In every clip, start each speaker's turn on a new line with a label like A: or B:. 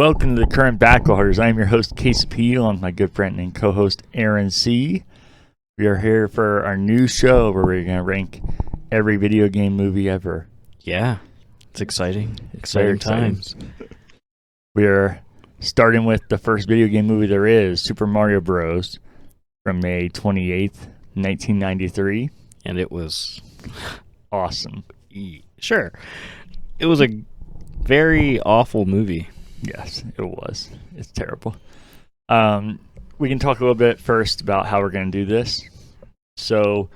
A: Welcome to the Current Backloggers. I am your host, Casey P., along with my good friend and co-host, Aaron C. We are here for our new show where we're going to rank every video game movie ever.
B: Yeah, it's exciting. Exciting times.
A: We are starting with the first video game movie there is, Super Mario Bros. From May 28th, 1993.
B: And it was
A: awesome.
B: Sure. It was a very awful movie.
A: Yes, it was. It's terrible. We can talk a little bit first about how we're going to do this. So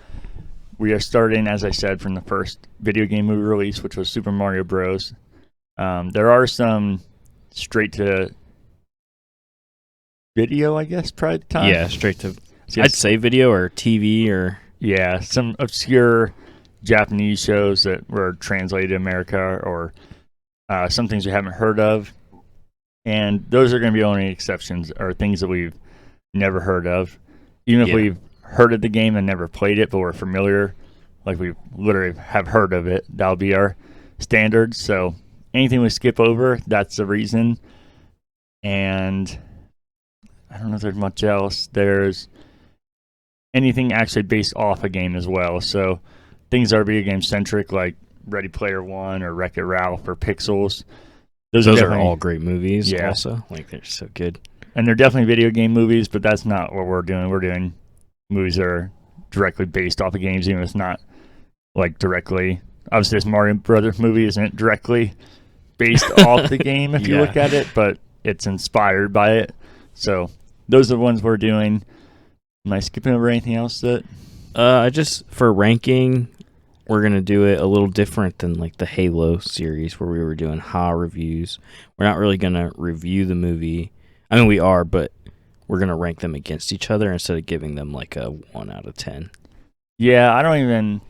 A: we are starting, as I said, from the first video game movie release, which was Super Mario Bros. There are some straight to video, I guess, probably at the time.
B: Yeah, straight to, I'd say video or TV or...
A: Yeah, some obscure Japanese shows that were translated to America or some things we haven't heard of. And those are going to be only exceptions or things that we've never heard of. Even if we've heard of the game and never played it, but we're familiar, like we literally have heard of it, that'll be our standard. So anything we skip over, that's the reason. And I don't know if there's much else. There's anything actually based off a game as well. So things that are video game centric, like Ready Player One or Wreck-It Ralph or Pixels.
B: Those are all great movies also. Like, they're so good. And
A: they're definitely video game movies, but that's not what we're doing. We're doing movies that are directly based off of games, even if it's not, like, directly. Obviously, this Mario Brothers movie isn't directly based off the game if you look at it, but it's inspired by it. So those are the ones we're doing. Am I skipping over anything else that...
B: for ranking... We're going to do it a little different than like the Halo series where we were doing reviews. We're not really going to review the movie. I mean, we are, but we're going to rank them against each other instead of giving them like a 1 out of 10.
A: Yeah,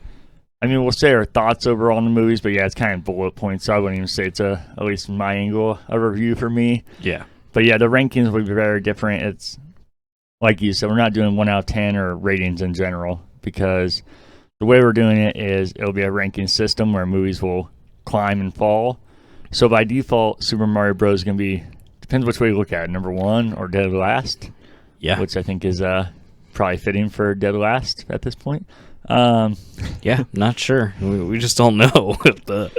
A: we'll say our thoughts overall on the movies, but yeah, it's kind of bullet points, so I wouldn't even say it's at least my angle, a review for me.
B: Yeah.
A: But yeah, the rankings will be very different. It's, like you said, we're not doing 1 out of 10 or ratings in general because... The way we're doing it is it'll be a ranking system where movies will climb and fall. So by default, Super Mario Bros. Is going to be, depends which way you look at it, number 1 or dead last.
B: Yeah.
A: Which I think is probably fitting for dead last at this point.
B: Yeah, not sure. We just don't know if the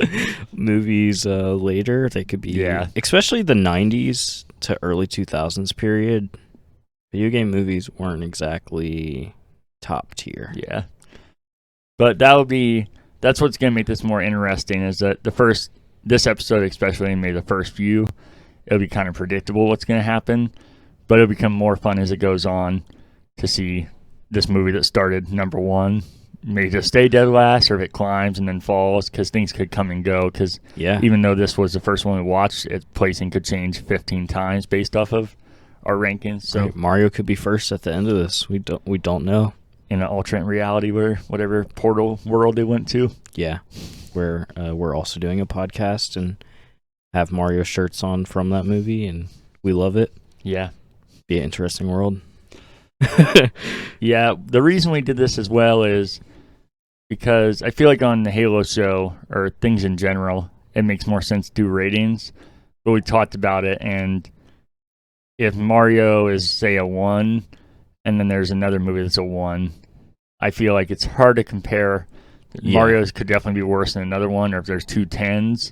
B: movies later, they could be, especially the 90s to early 2000s period, video game movies weren't exactly top tier.
A: Yeah. But that's what's going to make this more interesting is that this episode especially, maybe the first few, it'll be kind of predictable what's going to happen, but it'll become more fun as it goes on to see this movie that started number 1, maybe just stay dead last or if it climbs and then falls because things could come and go because even though this was the first one we watched, its placing could change 15 times based off of our rankings. So
B: Mario could be first at the end of this. We don't know.
A: In an alternate reality where whatever portal world they went to.
B: Yeah, where we're also doing a podcast and have Mario shirts on from that movie, and we love it.
A: Yeah.
B: Be an interesting world.
A: Yeah, the reason we did this as well is because I feel like on the Halo show, or things in general, it makes more sense to do ratings. But we talked about it, and if Mario is, say, a 1... and then there's another movie that's a 1. I feel like it's hard to compare. Mario's could definitely be worse than another one, or if there's 2 10s,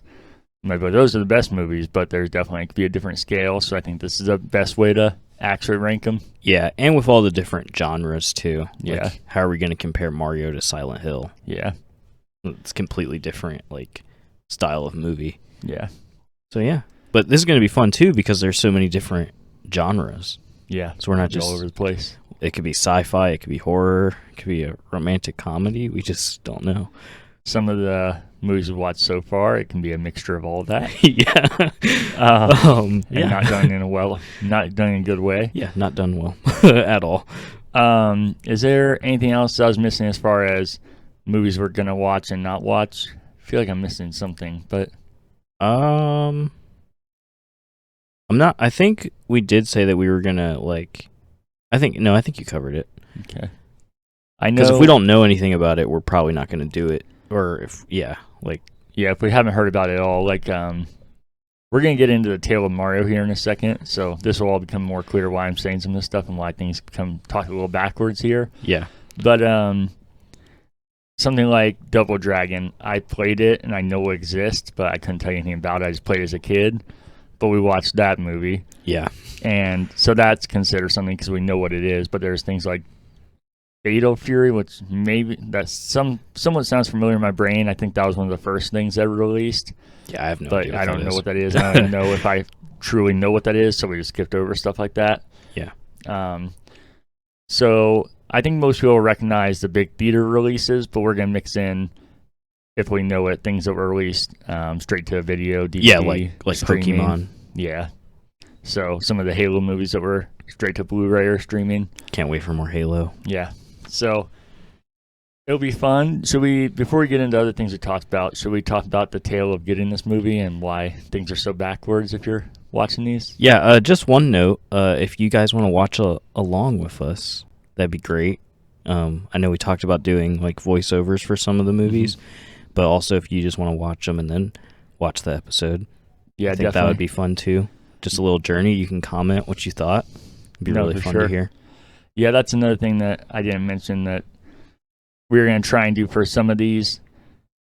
A: those are the best movies, but there's definitely could be a different scale, so I think this is the best way to actually rank them.
B: Yeah, and with all the different genres, too.
A: Yeah.
B: Like, how are we going to compare Mario to Silent Hill?
A: Yeah.
B: It's completely different, style of movie.
A: Yeah.
B: So, yeah. But this is going to be fun, too, because there's so many different genres.
A: Yeah,
B: so we're not just
A: all over the place.
B: It could be sci-fi, it could be horror, it could be a romantic comedy. We just don't know.
A: Some of the movies we've watched so far, it can be a mixture of all of that. Not done in a good way.
B: Yeah, not done well at all.
A: Is there anything else I was missing as far as movies we're gonna watch and not watch? I feel like I'm missing something, but
B: I'm not. I think we did say that we were gonna I think you covered it.
A: Okay. I know
B: because if we don't know anything about it, we're probably not gonna do it. Or if
A: if we haven't heard about it at all, we're going to get into the tale of Mario here in a second, so this will all become more clear why I'm saying some of this stuff and why things become talk a little backwards here.
B: Yeah.
A: But something like Double Dragon, I played it and I know it exists, but I couldn't tell you anything about it. I just played it as a kid. But we watched that movie.
B: Yeah.
A: And so that's considered something because we know what it is. But there's things like Fatal Fury, which maybe that's somewhat sounds familiar in my brain. I think that was one of the first things ever released.
B: Yeah, I have no
A: but
B: idea.
A: I don't know what that is. I don't even know if I truly know what that is. So we just skipped over stuff like that.
B: Yeah.
A: So I think most people recognize the big theater releases, but we're gonna mix in, if we know it, things that were released straight to video, DVD,
B: Yeah, like
A: streaming.
B: Pokemon.
A: Yeah. So some of the Halo movies that were straight to Blu-ray or streaming.
B: Can't wait for more Halo.
A: Yeah. So it'll be fun. Should we, before we get into other things we talked about, should we talk about the tale of getting this movie and why things are so backwards if you're watching these?
B: Yeah, just one note. If you guys want to watch along with us, that'd be great. I know we talked about doing like voiceovers for some of the movies, but also if you just want to watch them and then watch the episode,
A: Yeah,
B: I think that would be fun too. Just a little journey. You can comment what you thought. It'd be really fun to hear.
A: Yeah, that's another thing that I didn't mention that we're going to try and do for some of these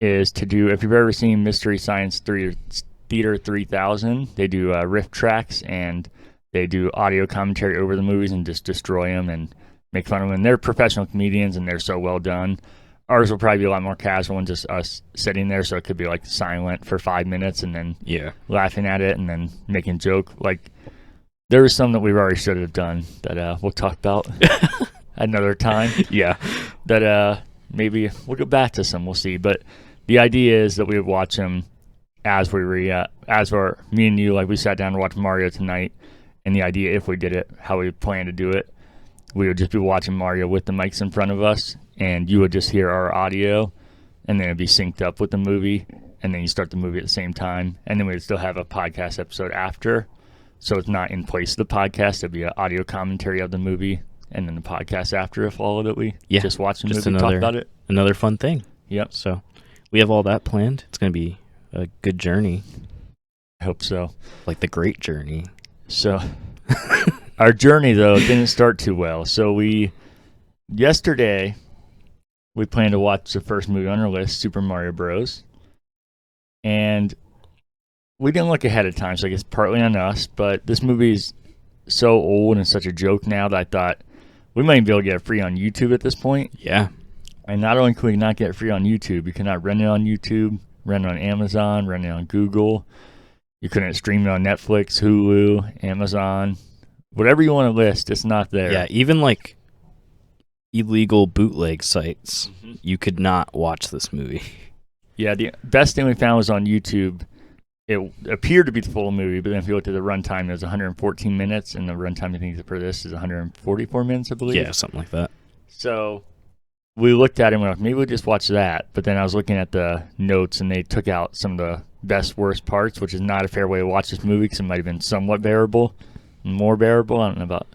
A: is to do, if you've ever seen Mystery Science Theater 3000, they do riff tracks and they do audio commentary over the movies and just destroy them and make fun of them. And they're professional comedians and they're so well done. Ours will probably be a lot more casual and just us sitting there, so it could be like silent for 5 minutes and then laughing at it and then making joke. Like there was some that we already should have done that we'll talk about another time.
B: Yeah,
A: that maybe we'll go back to some. We'll see. But the idea is that we would watch them as we were me and you, like we sat down to watch Mario tonight. And the idea, if we did it, how we plan to do it, we would just be watching Mario with the mics in front of us, and you would just hear our audio, and then it'd be synced up with the movie, and then you start the movie at the same time, and then we'd still have a podcast episode after, so it's not in place of the podcast. It'd be an audio commentary of the movie, and then the podcast after, if all of it we just watch the movie and talk about it.
B: Another fun thing.
A: Yep.
B: So we have all that planned. It's going to be a good journey.
A: I hope so.
B: Like the great journey.
A: So our journey, though, didn't start too well. So yesterday, we planned to watch the first movie on our list, Super Mario Bros. And we didn't look ahead of time, so I guess partly on us. But this movie is so old and such a joke now that I thought we might even be able to get it free on YouTube at this point.
B: Yeah.
A: And not only can we not get it free on YouTube, you cannot rent it on YouTube, rent it on Amazon, rent it on Google. You couldn't stream it on Netflix, Hulu, Amazon. Whatever you want to list, it's not there.
B: Yeah, even like illegal bootleg sites, you could not watch this movie.
A: Yeah, the best thing we found was on YouTube. It appeared to be the full movie, but then if you looked at the runtime, it was 114 minutes, and the runtime I think for this is 144 minutes, I believe.
B: Yeah, something like that.
A: So we looked at it and went, maybe we'll just watch that. But then I was looking at the notes, and they took out some of the best, worst parts, which is not a fair way to watch this movie because it might have been somewhat bearable. More bearable. I don't know about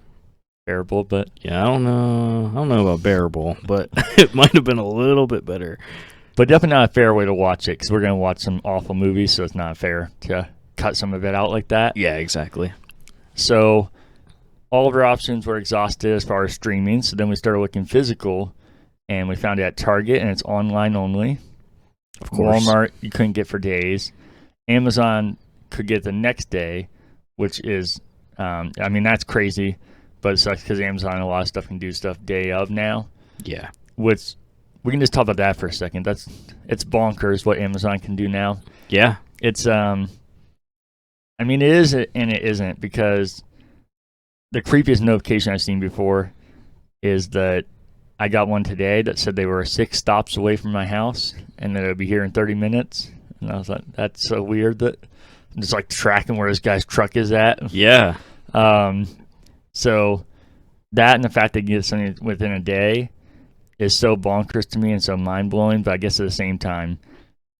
A: bearable, but
B: yeah, I don't know about bearable, but it might have been a little bit better.
A: But definitely not a fair way to watch it because we're going to watch some awful movies, so it's not fair to cut some of it out like that.
B: Yeah, exactly.
A: So all of our options were exhausted as far as streaming, so then we started looking physical, and we found it at Target, and it's online only.
B: Of course.
A: Walmart, you couldn't get for days. Amazon could get the next day, which is... I mean, that's crazy, but it sucks because Amazon, a lot of stuff can do stuff day of now.
B: Yeah.
A: Which, we can just talk about that for a second. It's bonkers what Amazon can do now.
B: Yeah.
A: It's, I mean, it is and it isn't because the creepiest notification I've seen before is that I got one today that said they were 6 stops away from my house and that it would be here in 30 minutes. And I was like, that's so weird that I'm just like tracking where this guy's truck is at.
B: Yeah.
A: So that and the fact that you get something within a day is so bonkers to me and so mind-blowing, but I guess at the same time,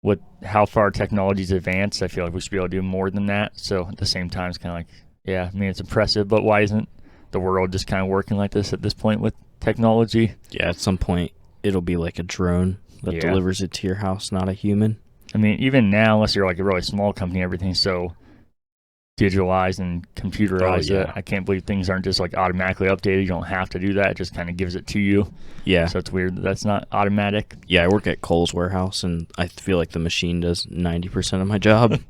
A: with how far technology's advanced, I feel like we should be able to do more than that. So at the same time, it's kind of like, yeah, I mean, it's impressive, but why isn't the world just kind of working like this at this point with technology?
B: Yeah, at some point, it'll be like a drone that delivers it to your house, not a human.
A: I mean, even now, unless you're like a really small company, everything's so digitalized and computerized
B: Oh,
A: it.
B: yeah.
A: I can't believe things aren't just like automatically updated. You don't have to do that. It just kind of gives it to you.
B: Yeah.
A: So it's weird that that's not automatic.
B: Yeah, I work at Kohl's warehouse, and I feel like the machine does 90% of my job.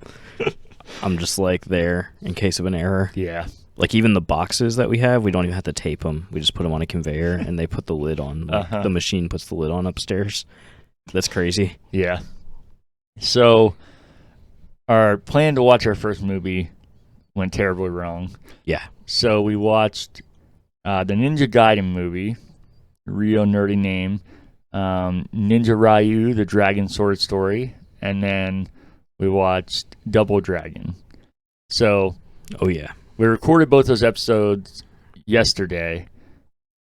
B: I'm just like there in case of an error.
A: Yeah.
B: Like even the boxes that we have, we don't even have to tape them. We just put them on a conveyor, and they put the lid on. Like, the machine puts the lid on upstairs. That's crazy.
A: Yeah. So our plan to watch our first movie went terribly wrong.
B: Yeah.
A: So we watched the Ninja Gaiden movie, real nerdy name, Ninja Ryu, the Dragon Sword Story, and then we watched Double Dragon. So
B: Oh, yeah.
A: we recorded both those episodes yesterday,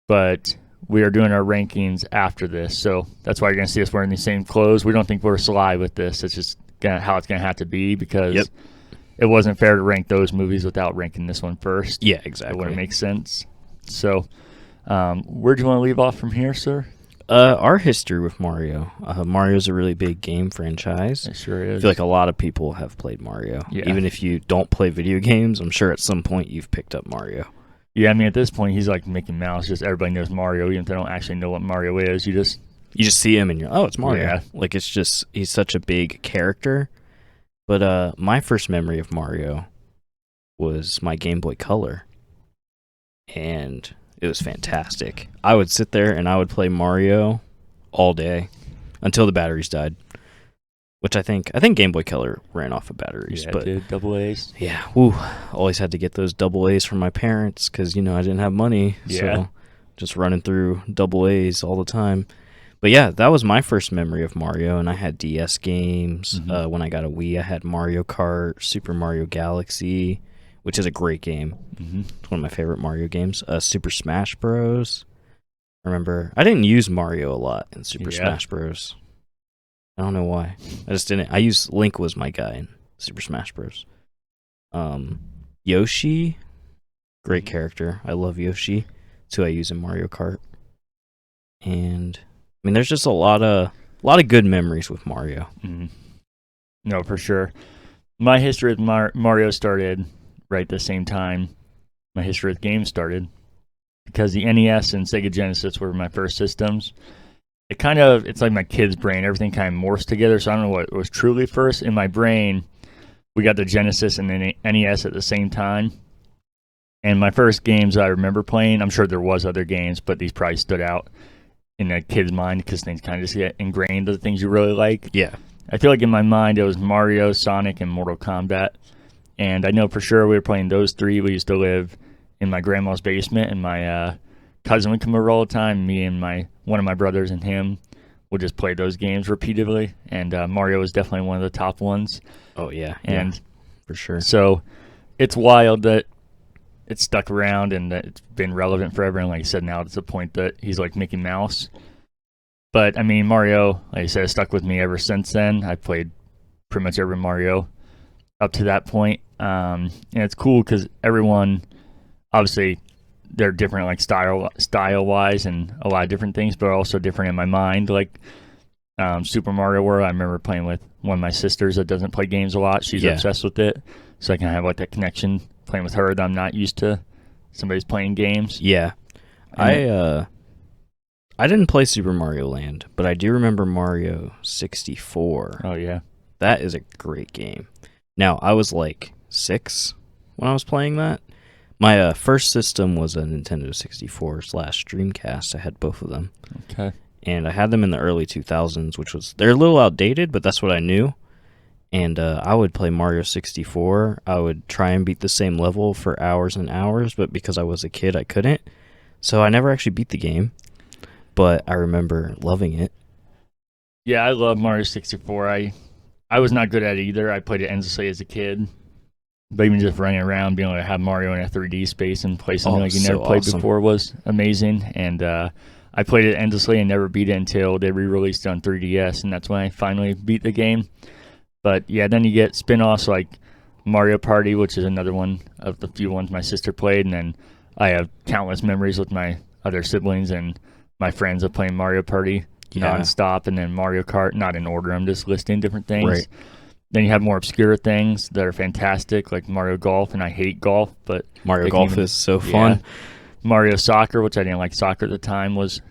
A: but we are doing our rankings after this. So that's why you're going to see us wearing the same clothes. We don't think we're sly with this. It's just how it's going to have to be because it wasn't fair to rank those movies without ranking this one first.
B: Yeah,
A: It
B: exactly.
A: wouldn't make sense. So where do you want to leave off from here, sir?
B: Our history with Mario. Mario's a really big game franchise.
A: It sure
B: I
A: is.
B: feel like a lot of people have played Mario.
A: Yeah.
B: Even if you don't play video games, I'm sure at some point you've picked up Mario.
A: Yeah, I mean, at this point, he's like Mickey Mouse. Just everybody knows Mario, even if they don't actually know what Mario is. You just
B: see him and you're, oh, it's Mario.
A: Yeah.
B: Like, it's just, he's such a big character. But my first memory of Mario was my Game Boy Color. And it was fantastic. I would sit there and I would play Mario all day until the batteries died. Which I think Game Boy Color ran off of batteries.
A: yeah,
B: but
A: dude, double A's.
B: yeah, woo, always had to get those double A's from my parents because, I didn't have money.
A: Yeah.
B: So just running through double A's all the time. But yeah, that was my first memory of Mario, and I had DS games.
A: Mhm.
B: When I got a Wii, I had Mario Kart, Super Mario Galaxy, which is a great game.
A: Mm-hmm.
B: It's one of my favorite Mario games. Super Smash Bros. I remember I didn't use Mario a lot in Super
A: Yeah.
B: Smash Bros. I don't know why. I just didn't. I used Link was my guy in Super Smash Bros. Yoshi, great character. I love Yoshi. It's who I use in Mario Kart. And I mean, there's just a lot of good memories with Mario.
A: Mm-hmm. No, for sure. My history with Mario started right at the same time my history with games started because the NES and Sega Genesis were my first systems. It's like my kid's brain. Everything kind of morphs together, so I don't know what was truly first. In my brain, we got the Genesis and the NES at the same time. And my first games I remember playing, I'm sure there was other games, but these probably stood out in a kid's mind because things kind of just get ingrained, the things you really like.
B: Yeah.
A: I feel like in my mind it was Mario, Sonic, and Mortal Kombat. And I know for sure we were playing those three. We used to live in my grandma's basement, and my cousin would come over all the time. Me and one of my brothers and him would just play those games repeatedly. And Mario was definitely one of the top ones.
B: Oh yeah.
A: And
B: yeah, for sure.
A: so it's wild that it's stuck around and that it's been relevant forever. And like I said, now it's a point that he's like Mickey Mouse. But I mean, Mario, like I said, has stuck with me ever since then. I've played pretty much every Mario up to that point. And it's cool because everyone, obviously, they're different, like style-wise and a lot of different things, but also different in my mind. Like Super Mario World, I remember playing with one of my sisters that doesn't play games a lot. She's obsessed with it, so I can have like that connection playing with her that I'm not used to. Somebody's playing games.
B: Yeah. I didn't play Super Mario Land, but I do remember Mario 64.
A: Oh yeah,
B: That is a great game. Now, I was like 6 when I was playing that. My first system was a Nintendo 64/Dreamcast. I had both of them.
A: okay.
B: And I had them in the early 2000s, they're a little outdated, but that's what I knew. And I would play Mario 64. I would try and beat the same level for hours and hours, but because I was a kid, I couldn't. So I never actually beat the game, but I remember loving it.
A: Yeah, I love Mario 64. I was not good at it either. I played it endlessly as a kid. But even just running around, being able to have Mario in a 3D space and play something like you
B: so
A: never played
B: awesome.
A: before was amazing. And I played it endlessly and never beat it until they re-released it on 3DS, and that's when I finally beat the game. But yeah, then you get spin-offs like Mario Party, which is another one of the few ones my sister played, and then I have countless memories with my other siblings and my friends of playing Mario Party nonstop, and then Mario Kart, not in order. I'm just listing different things.
B: Right.
A: Then you have more obscure things that are fantastic, like Mario Golf, and I hate golf, but
B: Mario
A: they can
B: Golf
A: even-
B: is so fun.
A: Mario Soccer, which I didn't like soccer at the time, was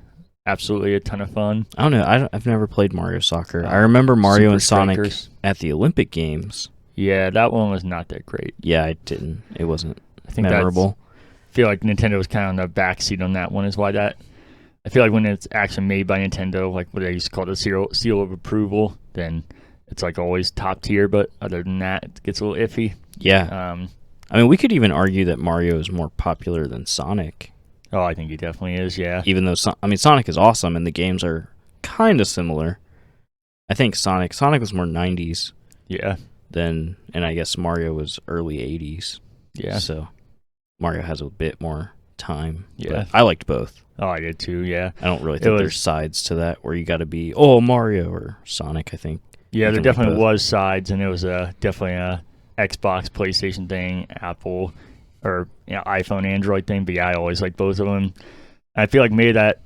A: absolutely a ton of fun.
B: I don't know. I've never played Mario Soccer. I remember Mario
A: Super
B: and Sonic
A: Strikers.
B: at the Olympic Games.
A: Yeah, that one was not that great.
B: Yeah, I didn't. It wasn't
A: I think
B: memorable.
A: I feel like Nintendo was kind of on the backseat on that one. Is why that. I feel like when it's actually made by Nintendo, like what they used to call the seal of approval, then it's like always top tier. But other than that, it gets a little iffy.
B: Yeah. I mean, we could even argue that Mario is more popular than Sonic,
A: Oh, I think he definitely is. Yeah.
B: even though Sonic is awesome and the games are kind of similar. I think Sonic was more 90s
A: Yeah.
B: than, and I guess Mario was early 80s.
A: Yeah.
B: So Mario has a bit more time.
A: Yeah.
B: But I liked both.
A: Oh, I did too. Yeah.
B: I don't really think
A: was-
B: there's sides to that where you got to be Mario or Sonic. I think
A: Yeah,
B: You
A: there
B: can like
A: definitely
B: both.
A: was sides, and it was definitely a Xbox, PlayStation thing, Apple, or iPhone, Android thing. But yeah, I always liked both of them. I feel like maybe that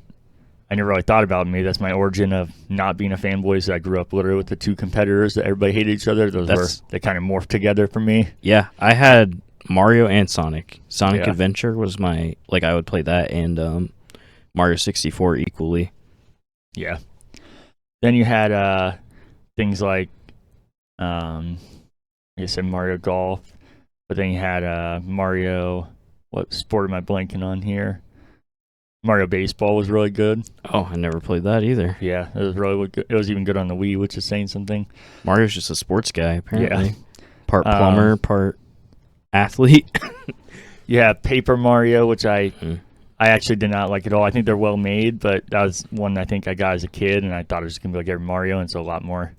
A: I never really thought about. Maybe that's my origin of not being a fanboy. Is I grew up literally with the two competitors that everybody hated each other. They kind of morphed together for me.
B: Yeah, I had Mario and Sonic. Sonic
A: Yeah.
B: Adventure was my I would play that and Mario 64 equally.
A: Yeah. Then you had things like, like I said, Mario Golf, but then you had Mario. What sport am I blanking on here? Mario Baseball was really good.
B: Oh, I never played that either.
A: Yeah, it was really good. It was even good on the Wii, which is saying something.
B: Mario's just a sports guy apparently.
A: Yeah.
B: Part plumber, part athlete.
A: Yeah, Paper Mario, which I
B: Mhm.
A: actually did not like at all. I think they're well made, but that was one I think I got as a kid, and I thought it was gonna be like every Mario, and it's a lot more.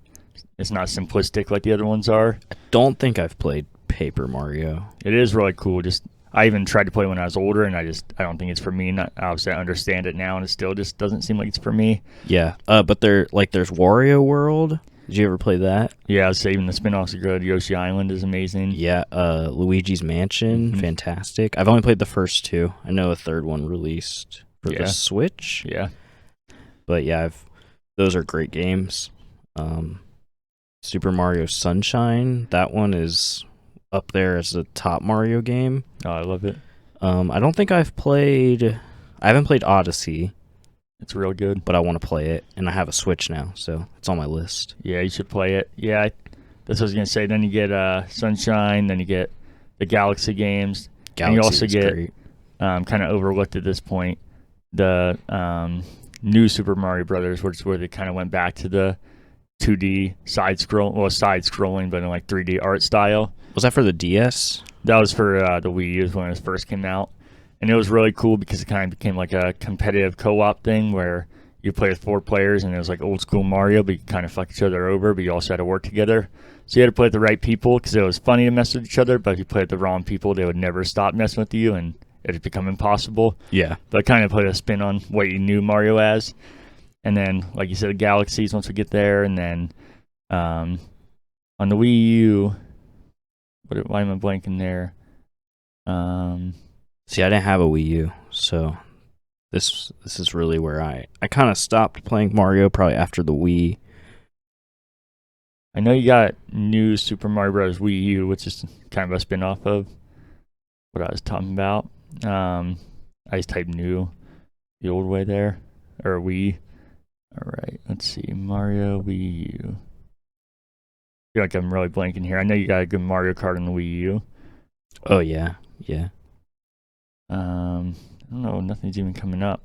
A: It's not simplistic like the other ones are.
B: Don't think I've played Paper Mario.
A: It is really cool. Just I even tried to play when I was older, and I don't think it's for me. Not obviously I understand it now, and it still just doesn't seem like it's for me.
B: Yeah, but there's Wario World. Did you ever play that?
A: Yeah, I was saying the spin-offs are good. Yoshi Island is amazing.
B: Yeah, Luigi's Mansion,
A: Mhm.
B: fantastic. I've only played the first two. I know a third one released for
A: Yeah.
B: the Switch.
A: Yeah,
B: But yeah, those are great games. Super Mario Sunshine, that one is up there as the top Mario game.
A: oh, I love it.
B: I don't think I haven't played Odyssey,
A: It's real good.
B: but I want to play it, and I have a Switch now, so it's on my list.
A: Yeah, you should play it. Yeah, that's what I was gonna say. Then you get Sunshine. Then you get the Galaxy games. And you also
B: is
A: get-
B: great.
A: Kind of overlooked at this point. The new Super Mario Brothers, which is where they kind of went back to the 2D side scrolling, but in like 3D art style.
B: Was that for the DS?
A: That was for the Wii U when it first came out, and it was really cool because it kind of became like a competitive co-op thing where you play with 4 players, and it was like old school Mario, but you kind of fuck each other over, but you also had to work together. So you had to play with the right people because it was funny to mess with each other, but if you played with the wrong people, they would never stop messing with you, and it would become impossible.
B: Yeah.
A: But it kind of put a spin on what you knew Mario as. And then, like you said, the Galaxies once we get there, and then on the Wii U, why am I blanking there?
B: See, I didn't have a Wii U, so this is really where I kind of stopped playing Mario probably after the Wii.
A: I know you got new Super Mario Bros. Wii U, which is kind of a spin-off of what I was talking about. I just typed new the old way there, or Wii. All right, let's see. Mario Wii U. I feel like I'm really blanking here. I know you got a good Mario Kart on the Wii U.
B: Oh yeah, yeah.
A: I don't know. Nothing's even coming up.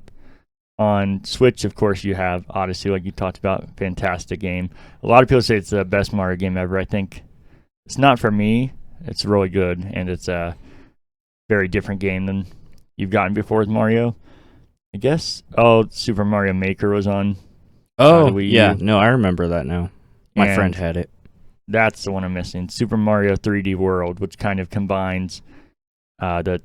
A: On Switch, of course, you have Odyssey, like you talked about. Fantastic game. A lot of people say it's the best Mario game ever. I think it's not for me. It's really good, and it's a very different game than you've gotten before with Mario. I guess. Oh, Super Mario Maker was on.
B: Oh
A: Wii
B: yeah,
A: U.
B: no, I remember that now. My
A: And
B: friend had it.
A: That's the one I'm missing. Super Mario 3D World, which kind of combines the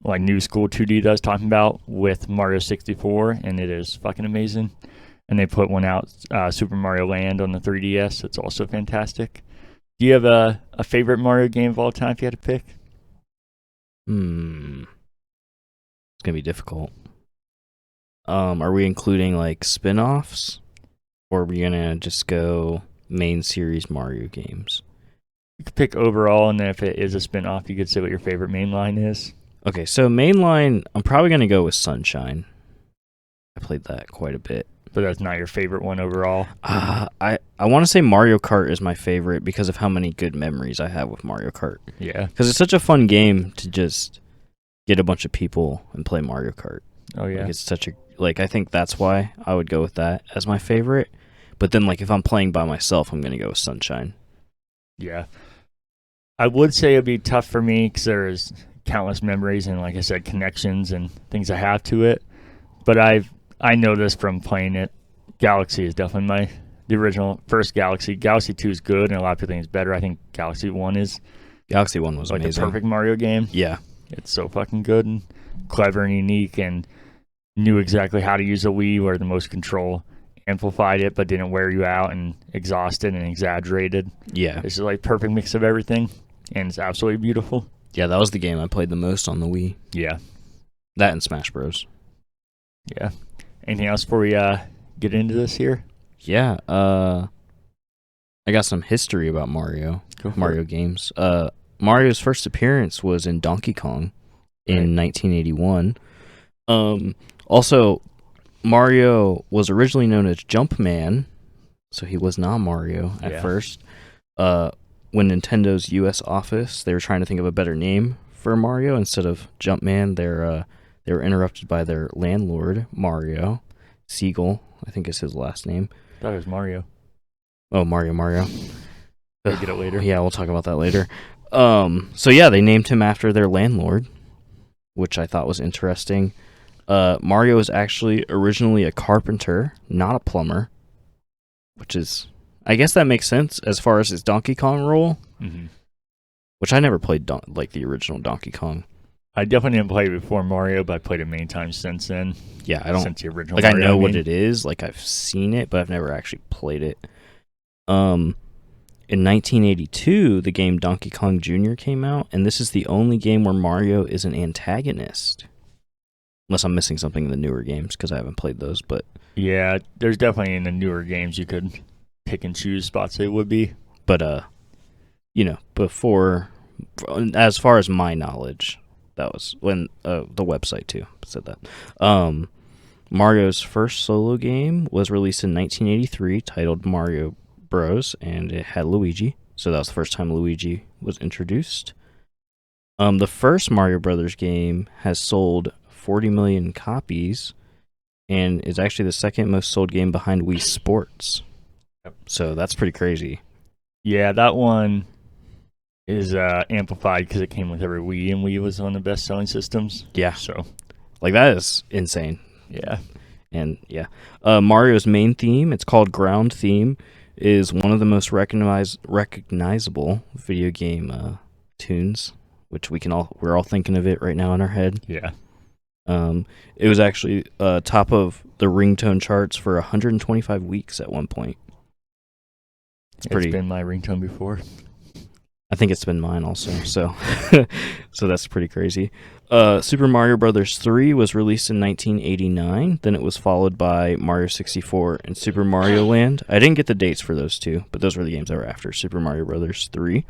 A: like new school 2D that I was talking about with Mario 64, and it is fucking amazing. And they put one out, Super Mario Land on the 3DS. It's also fantastic. Do you have a favorite Mario game of all time if you had to pick?
B: It's gonna be difficult. Are we including like spin-offs? Or are we gonna just go main series Mario games.
A: You could pick overall, and then if it is a spin-off, you could say what your favorite main line is.
B: Okay, so mainline, I'm probably going to go with Sunshine. I played that quite a bit.
A: But that's not your favorite one overall.
B: I want to say Mario Kart is my favorite because of how many good memories I have with Mario Kart.
A: Yeah.
B: Because it's such a fun game to just get a bunch of people and play Mario Kart.
A: Oh, yeah.
B: Like, it's such a... Like, I think that's why I would go with that as my favorite. But then, like, if I'm playing by myself, I'm going to go with Sunshine.
A: Yeah. I would say it'd be tough for me because there's countless memories and, like I said, connections and things I have to it. But I know this from playing it. Galaxy is definitely the original first Galaxy. Galaxy 2 is good, and a lot of people think it's better. I think Galaxy 1 is
B: Galaxy 1 was
A: like
B: amazing.
A: the perfect Mario game.
B: Yeah.
A: It's so fucking good and clever and unique, and knew exactly how to use a Wii where the most control amplified it but didn't wear you out and exhausted and exaggerated.
B: Yeah.
A: It's just like perfect mix of everything, and it's absolutely beautiful.
B: Yeah, that was the game I played the most on the Wii.
A: Yeah.
B: That and Smash Bros.
A: Yeah. Anything else before we get into this here?
B: Yeah, I got some history about Mario games. Mario's first appearance was in Donkey Kong in 1981. Also, Mario was originally known as Jumpman, so he was not Mario at first. When Nintendo's U.S. office, they were trying to think of a better name for Mario instead of Jumpman. They were interrupted by their landlord, Mario Siegel, I think is his last name.
A: I thought it was Mario.
B: Oh, Mario.
A: We'll get it later.
B: Yeah, we'll talk about that later. So yeah, they named him after their landlord, which I thought was interesting. Mario was actually originally a carpenter, not a plumber, which is, I guess that makes sense as far as his Donkey Kong role, which I never played like the original Donkey Kong.
A: I definitely didn't play it before Mario, but I played it many times since then.
B: Yeah, I don't...
A: Since the original
B: like,
A: Mario,
B: I know what it is. Like, I've seen it, but I've never actually played it. In 1982, the game Donkey Kong Jr. came out, and this is the only game where Mario is an antagonist. Unless I'm missing something in the newer games, because I haven't played those, but...
A: Yeah, there's definitely in the newer games you could pick and choose spots it would be.
B: But, before... As far as my knowledge... That was when the website too said that. Mario's first solo game was released in 1983, titled Mario Bros, and it had Luigi. So that was the first time Luigi was introduced. The first Mario Brothers game has sold 40 million copies, and is actually the second most sold game behind Wii Sports.
A: Yep.
B: So that's pretty crazy.
A: Yeah, that one is amplified because it came with every Wii, and Wii was one of the best-selling systems.
B: Yeah.
A: So,
B: like, that is insane.
A: Yeah.
B: And, yeah. Mario's main theme, it's called Ground Theme, is one of the most recognizable video game tunes, which we're all thinking of it right now in our head.
A: Yeah.
B: It was actually top of the ringtone charts for 125 weeks at one point.
A: It's been my ringtone before.
B: I think it's been mine also, so so that's pretty crazy. Super Mario Bros. 3 was released in 1989. Then it was followed by Mario 64 and Super Mario Land. I didn't get the dates for those two, but those were the games that were after Super Mario Bros. 3.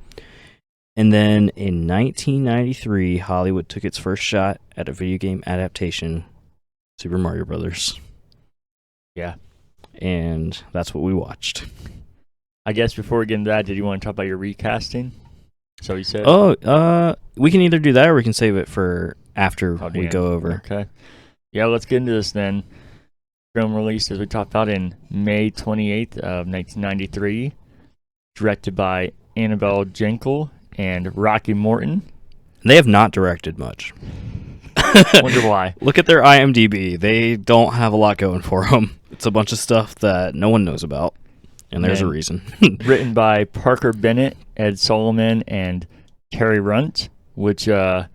B: And then in 1993, Hollywood took its first shot at a video game adaptation, Super Mario Bros.
A: Yeah.
B: And that's what we watched.
A: I guess before we get into that, did you want to talk about your recasting? So you said?
B: Oh, we can either do that or we can save it for after we go over.
A: Okay. Yeah, let's get into this then. Film released, as we talked about, in May 28th of 1993. Directed by Annabelle Jankel and Rocky Morton.
B: They have not directed much.
A: Wonder why.
B: Look at their IMDb. They don't have a lot going for them. It's a bunch of stuff that no one knows about. And there's a reason.
A: Written by Parker Bennett, Ed Solomon, and Terry Runt, which, when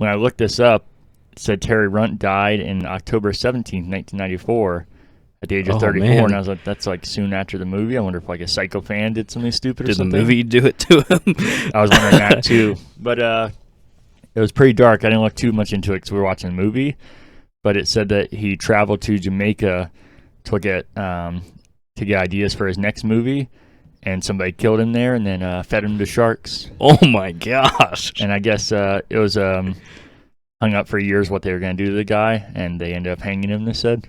A: I looked this up, it said Terry Runt died in October 17th, 1994, at the age of 34.
B: Man.
A: And I was like, that's like soon after the movie. I wonder if like a psycho fan did something stupid or
B: Did
A: something.
B: the movie do it to him?
A: I was wondering that too. But it was pretty dark. I didn't look too much into it because we were watching the movie. But it said that he traveled to Jamaica to get ideas for his next movie, and somebody killed him there, and then fed him to sharks.
B: Oh my gosh!
A: And I guess it was hung up for years what they were going to do to the guy, and they ended up hanging him. They said.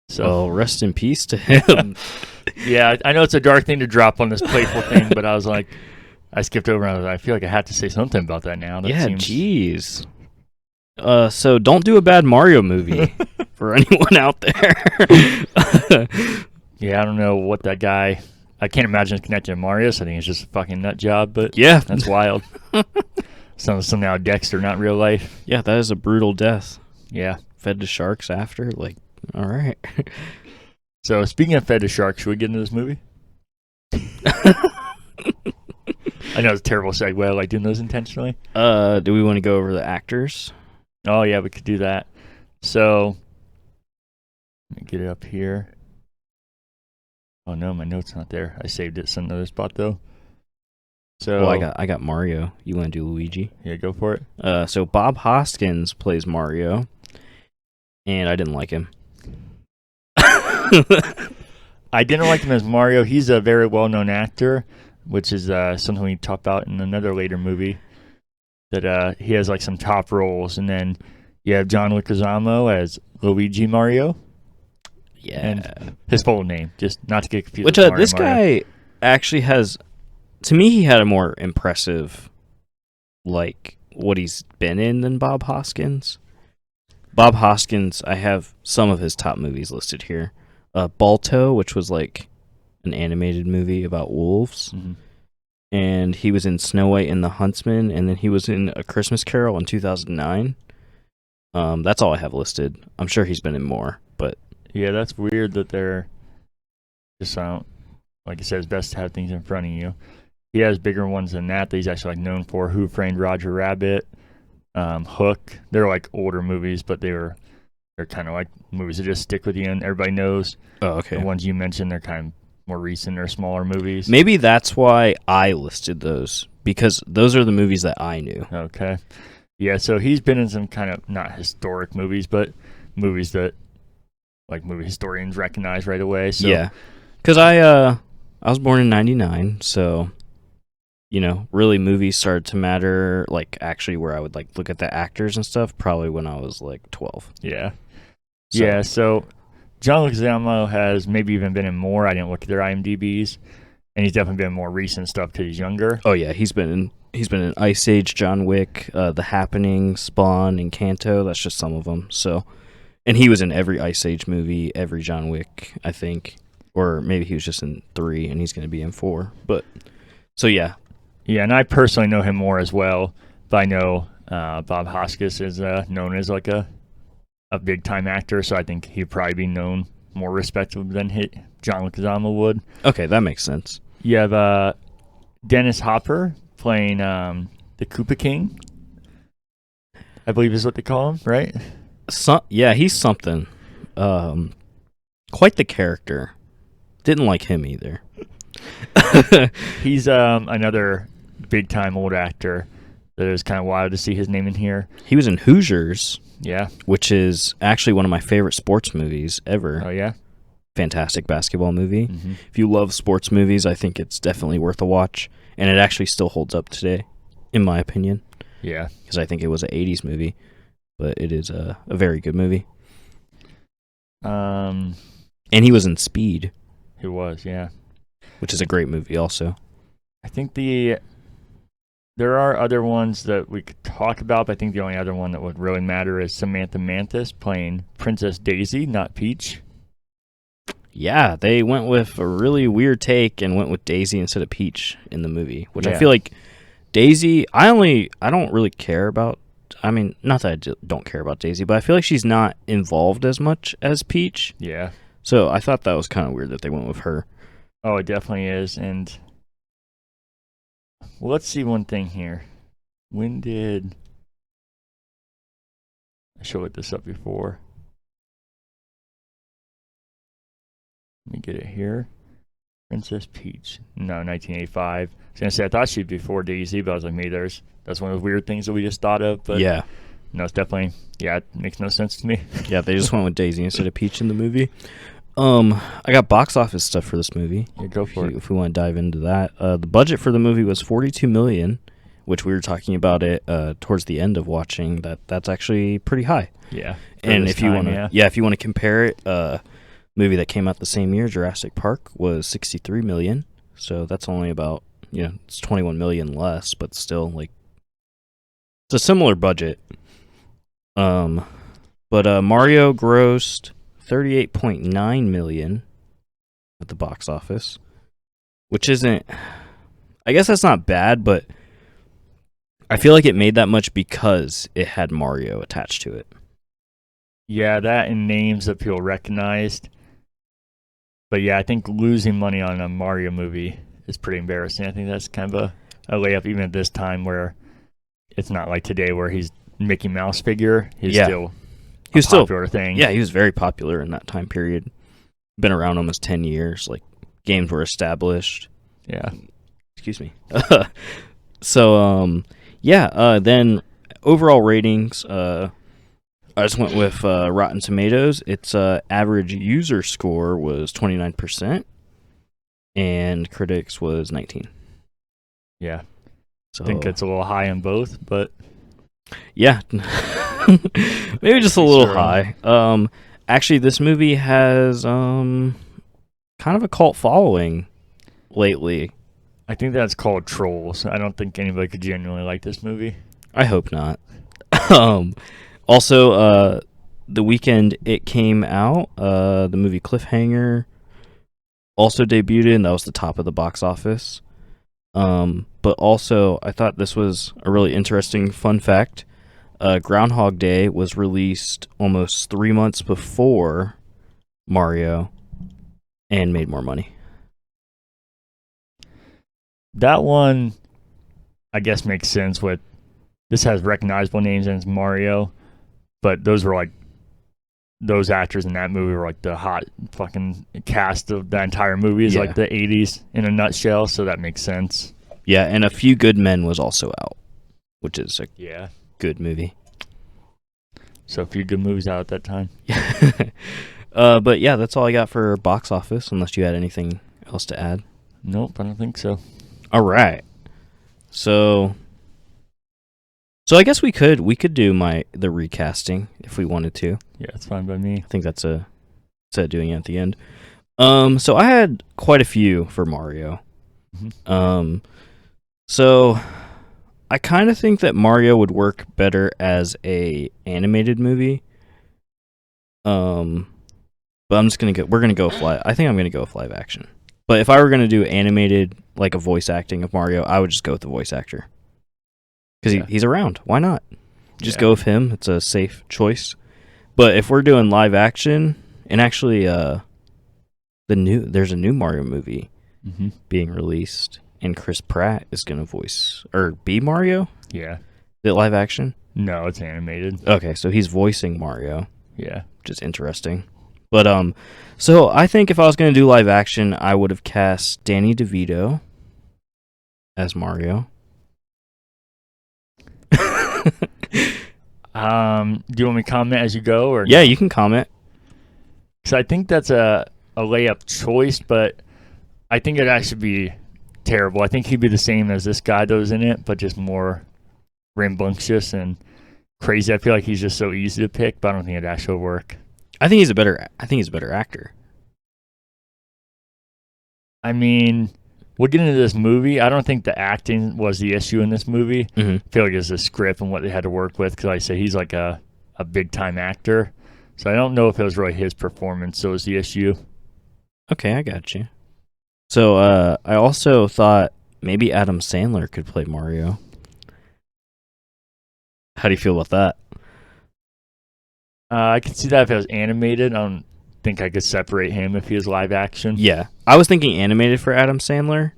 A: So
B: well, rest in peace to him.
A: yeah, I know it's a dark thing to drop on this playful thing, but I was like, I skipped over. And I feel like I have to say something about that now. That
B: yeah,
A: seems...
B: jeez. So don't do a bad Mario movie for anyone out there.
A: Yeah, I don't know what that guy. I can't imagine it's connected to Mario. So I think it's just a fucking nut job. But
B: yeah,
A: that's wild. Somehow Dexter, not real life.
B: Yeah, that is a brutal death.
A: Yeah,
B: fed to sharks after. Like, all right.
A: So speaking of fed to sharks, should we get into this movie? I know it's a terrible segue. I like doing those intentionally.
B: Do we want to go over the actors?
A: Oh yeah, we could do that. So let me get it up here. Oh no, my note's not there. I saved it some other spot though. So
B: well, I got Mario. You want to do Luigi?
A: Yeah, go for it.
B: So Bob Hoskins plays Mario, and I didn't like him.
A: I didn't like him as Mario. He's a very well-known actor, which is something we talked about in another later movie. That he has like some top roles, and then you have John Leguizamo as Luigi Mario.
B: Yeah,
A: and his full name, just not to get confused.
B: Which
A: with Mario
B: this guy actually has. To me, he had a more impressive, like what he's been in than Bob Hoskins. Bob Hoskins, I have some of his top movies listed here. Balto, which was like an animated movie about wolves.
A: Mm-hmm.
B: And he was in Snow White and the Huntsman, and then he was in A Christmas Carol in 2009. That's all I have listed. I'm sure he's been in more, but...
A: Yeah, that's weird that they're just, like I said, it's best to have things in front of you. He has bigger ones than that he's actually like known for. Who Framed Roger Rabbit, Hook. They're like older movies, but they're kind of like movies that just stick with you and everybody knows.
B: Oh, okay.
A: The ones you mentioned, they're kind of more recent or smaller movies.
B: Maybe that's why I listed those, because those are the movies that I knew.
A: Okay. Yeah, so he's been in some kind of not historic movies, but movies that like movie historians recognize right away. So
B: yeah, because I was born in '99, so really movies started to matter. Like actually, where I would like look at the actors and stuff, probably when I was like 12.
A: Yeah. So John Leguizamo has maybe even been in more. I didn't look at their IMDb's, and he's definitely been in more recent stuff because he's younger.
B: Oh yeah, he's been in Ice Age, John Wick, The Happening, Spawn, and Encanto. That's just some of them. So, and he was in every Ice Age movie, every John Wick, I think, or maybe he was just in 3, and he's going to be in 4. But so yeah,
A: and I personally know him more as well. But I know Bob Hoskins is known as like a big time actor, so I think he'd probably be known more respectfully than John Leguizamo would.
B: Okay, that makes sense.
A: You have Dennis Hopper playing the Koopa King, I believe is what they call him, right?
B: Yeah, he's something. Quite the character. Didn't like him either.
A: He's another big time old actor that is kind of wild to see his name in here.
B: He was in Hoosiers.
A: Yeah.
B: Which is actually one of my favorite sports movies ever.
A: Oh, yeah?
B: Fantastic basketball movie.
A: Mm-hmm.
B: If you love sports movies, I think it's definitely worth a watch. And it actually still holds up today, in my opinion.
A: Yeah.
B: Because I think it was an 80s movie. But it is a very good movie. And he was in Speed.
A: He was, yeah.
B: Which is a great movie also.
A: I think there are other ones that we could talk about, but I think the only other one that would really matter is Samantha Mathis playing Princess Daisy, not Peach.
B: Yeah, they went with a really weird take and went with Daisy instead of Peach in the movie, which I feel like Daisy, I don't really care about. I mean, not that I don't care about Daisy, but I feel like she's not involved as much as Peach.
A: Yeah.
B: So I thought that was kind of weird that they went with her.
A: Oh, it definitely is. And well, let's see one thing here. When did I should look this up before? Let me get it here. Princess Peach. No, 1985. I was gonna say I thought she'd be before Daisy, but I was like, maybe that's one of those weird things that we just thought of. But
B: yeah,
A: no, it's definitely it makes no sense to me.
B: Yeah, they just went with Daisy instead of Peach in the movie. I got box office stuff for this movie.
A: Yeah, go for it.
B: If we want to dive into that, the budget for the movie was 42 million, which we were talking about it towards the end of watching. That's actually pretty high.
A: Yeah.
B: And if you want to, if you want to compare it, movie that came out the same year, Jurassic Park, was 63 million. So that's only about it's 21 million less, but still like it's a similar budget. But Mario grossed 38.9 million at the box office, which isn't. I guess that's not bad, but I feel like it made that much because it had Mario attached to it.
A: Yeah, that and names that people recognized. But yeah, I think losing money on a Mario movie is pretty embarrassing. I think that's kind of a layup even at this time where it's not like today where he's Mickey Mouse figure. He's still a popular thing.
B: Yeah, he was very popular in that time period. Been around almost 10 years. Like, games were established.
A: Yeah.
B: Excuse me. So, then overall ratings, I just went with Rotten Tomatoes. Its average user score was 29%, and critics was 19.
A: Yeah.
B: So
A: I think it's a little high on both, but
B: yeah, maybe just a little high. Actually, this movie has kind of a cult following lately.
A: I think that's called trolls. I don't think anybody could genuinely like this movie.
B: I hope not. Also, the weekend it came out, the movie Cliffhanger also debuted, and that was the top of the box office. But also, I thought this was a really interesting fun fact. Groundhog Day was released almost 3 months before Mario and made more money.
A: That one, I guess, makes sense with this has recognizable names and it's Mario, but those actors in that movie were like the hot fucking cast of the entire movie is like the 80s in a nutshell, so that makes sense.
B: Yeah, and A Few Good Men was also out, which is a good movie.
A: So a few good movies out at that time.
B: But yeah, that's all I got for box office, unless you had anything else to add.
A: Nope, I don't think so.
B: All right. So I guess we could do the recasting if we wanted to.
A: Yeah, it's fine by me.
B: I think that's doing it at the end. So I had quite a few for Mario.
A: Mm-hmm.
B: So I kind of think that Mario would work better as a animated movie. But we're gonna go with live. I think I'm gonna go with live action. But if I were gonna do animated, like a voice acting of Mario, I would just go with the voice actor. Because he's around. Why not? Just go with him. It's a safe choice. But if we're doing live action, and actually, there's a new Mario movie being released, and Chris Pratt is gonna be Mario.
A: Yeah.
B: Is it live action?
A: No, it's animated.
B: Okay, so he's voicing Mario.
A: Yeah,
B: which is interesting. But so I think if I was gonna do live action, I would have cast Danny DeVito as Mario.
A: Do you want me to comment as you go, or
B: yeah, you can comment.
A: Because I think that's a layup choice, but I think it'd actually be terrible. I think he'd be the same as this guy that was in it, but just more rambunctious and crazy. I feel like he's just so easy to pick, but I don't think it'd actually work.
B: I think he's a better actor.
A: I mean, we'll get into this movie. I don't think the acting was the issue in this movie. I feel like it's the script and what they had to work with, because like I say he's like a big-time actor. So I don't know if it was really his performance that was the issue.
B: Okay, I got you. So I also thought maybe Adam Sandler could play Mario. How do you feel about that?
A: I could see that if it was animated. I don't think I could separate him if he was live action.
B: Yeah, I was thinking animated for Adam Sandler.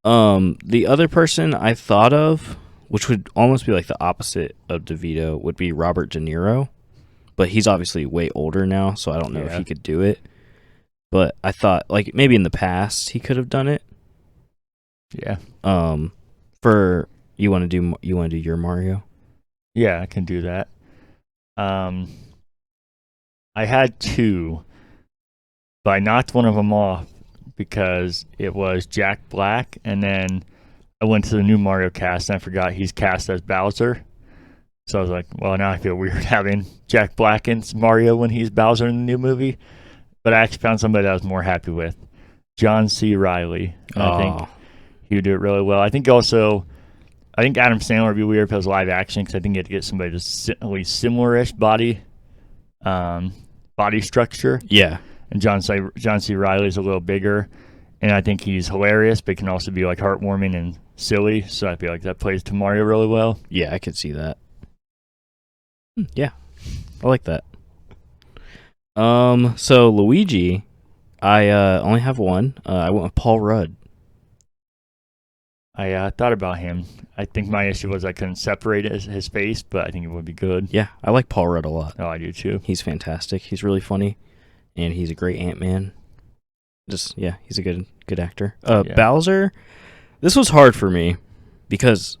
B: The other person I thought of, which would almost be like the opposite of DeVito, would be Robert De Niro. But he's obviously way older now, so I don't know if he could do it. But I thought, like, maybe in the past he could have done it.
A: Yeah.
B: For you want to do your Mario?
A: Yeah, I can do that. I had two. but I knocked one of them off because it was Jack Black, and then I went to the new Mario cast and I forgot he's cast as Bowser. So I was like, well, now I feel weird having Jack Black and Mario when he's Bowser in the new movie. But I actually found somebody that I was more happy with, John C. Reilly. I think he would do it really well. I think also, I think Adam Sandler would be weird if it was live action because I think you have to get somebody to at least similar-ish body structure.
B: Yeah.
A: And John C. Reilly is a little bigger, and I think he's hilarious, but can also be like heartwarming and silly. So I feel like that plays to Mario really well.
B: Yeah, I could see that. Yeah, I like that. So Luigi, I only have one. I went with Paul Rudd.
A: I thought about him. I think my issue was I couldn't separate his face, but I think it would be good.
B: Yeah, I like Paul Rudd a lot.
A: Oh, I do too.
B: He's fantastic. He's really funny, and he's a great Ant-Man. He's a good actor. Bowser, this was hard for me because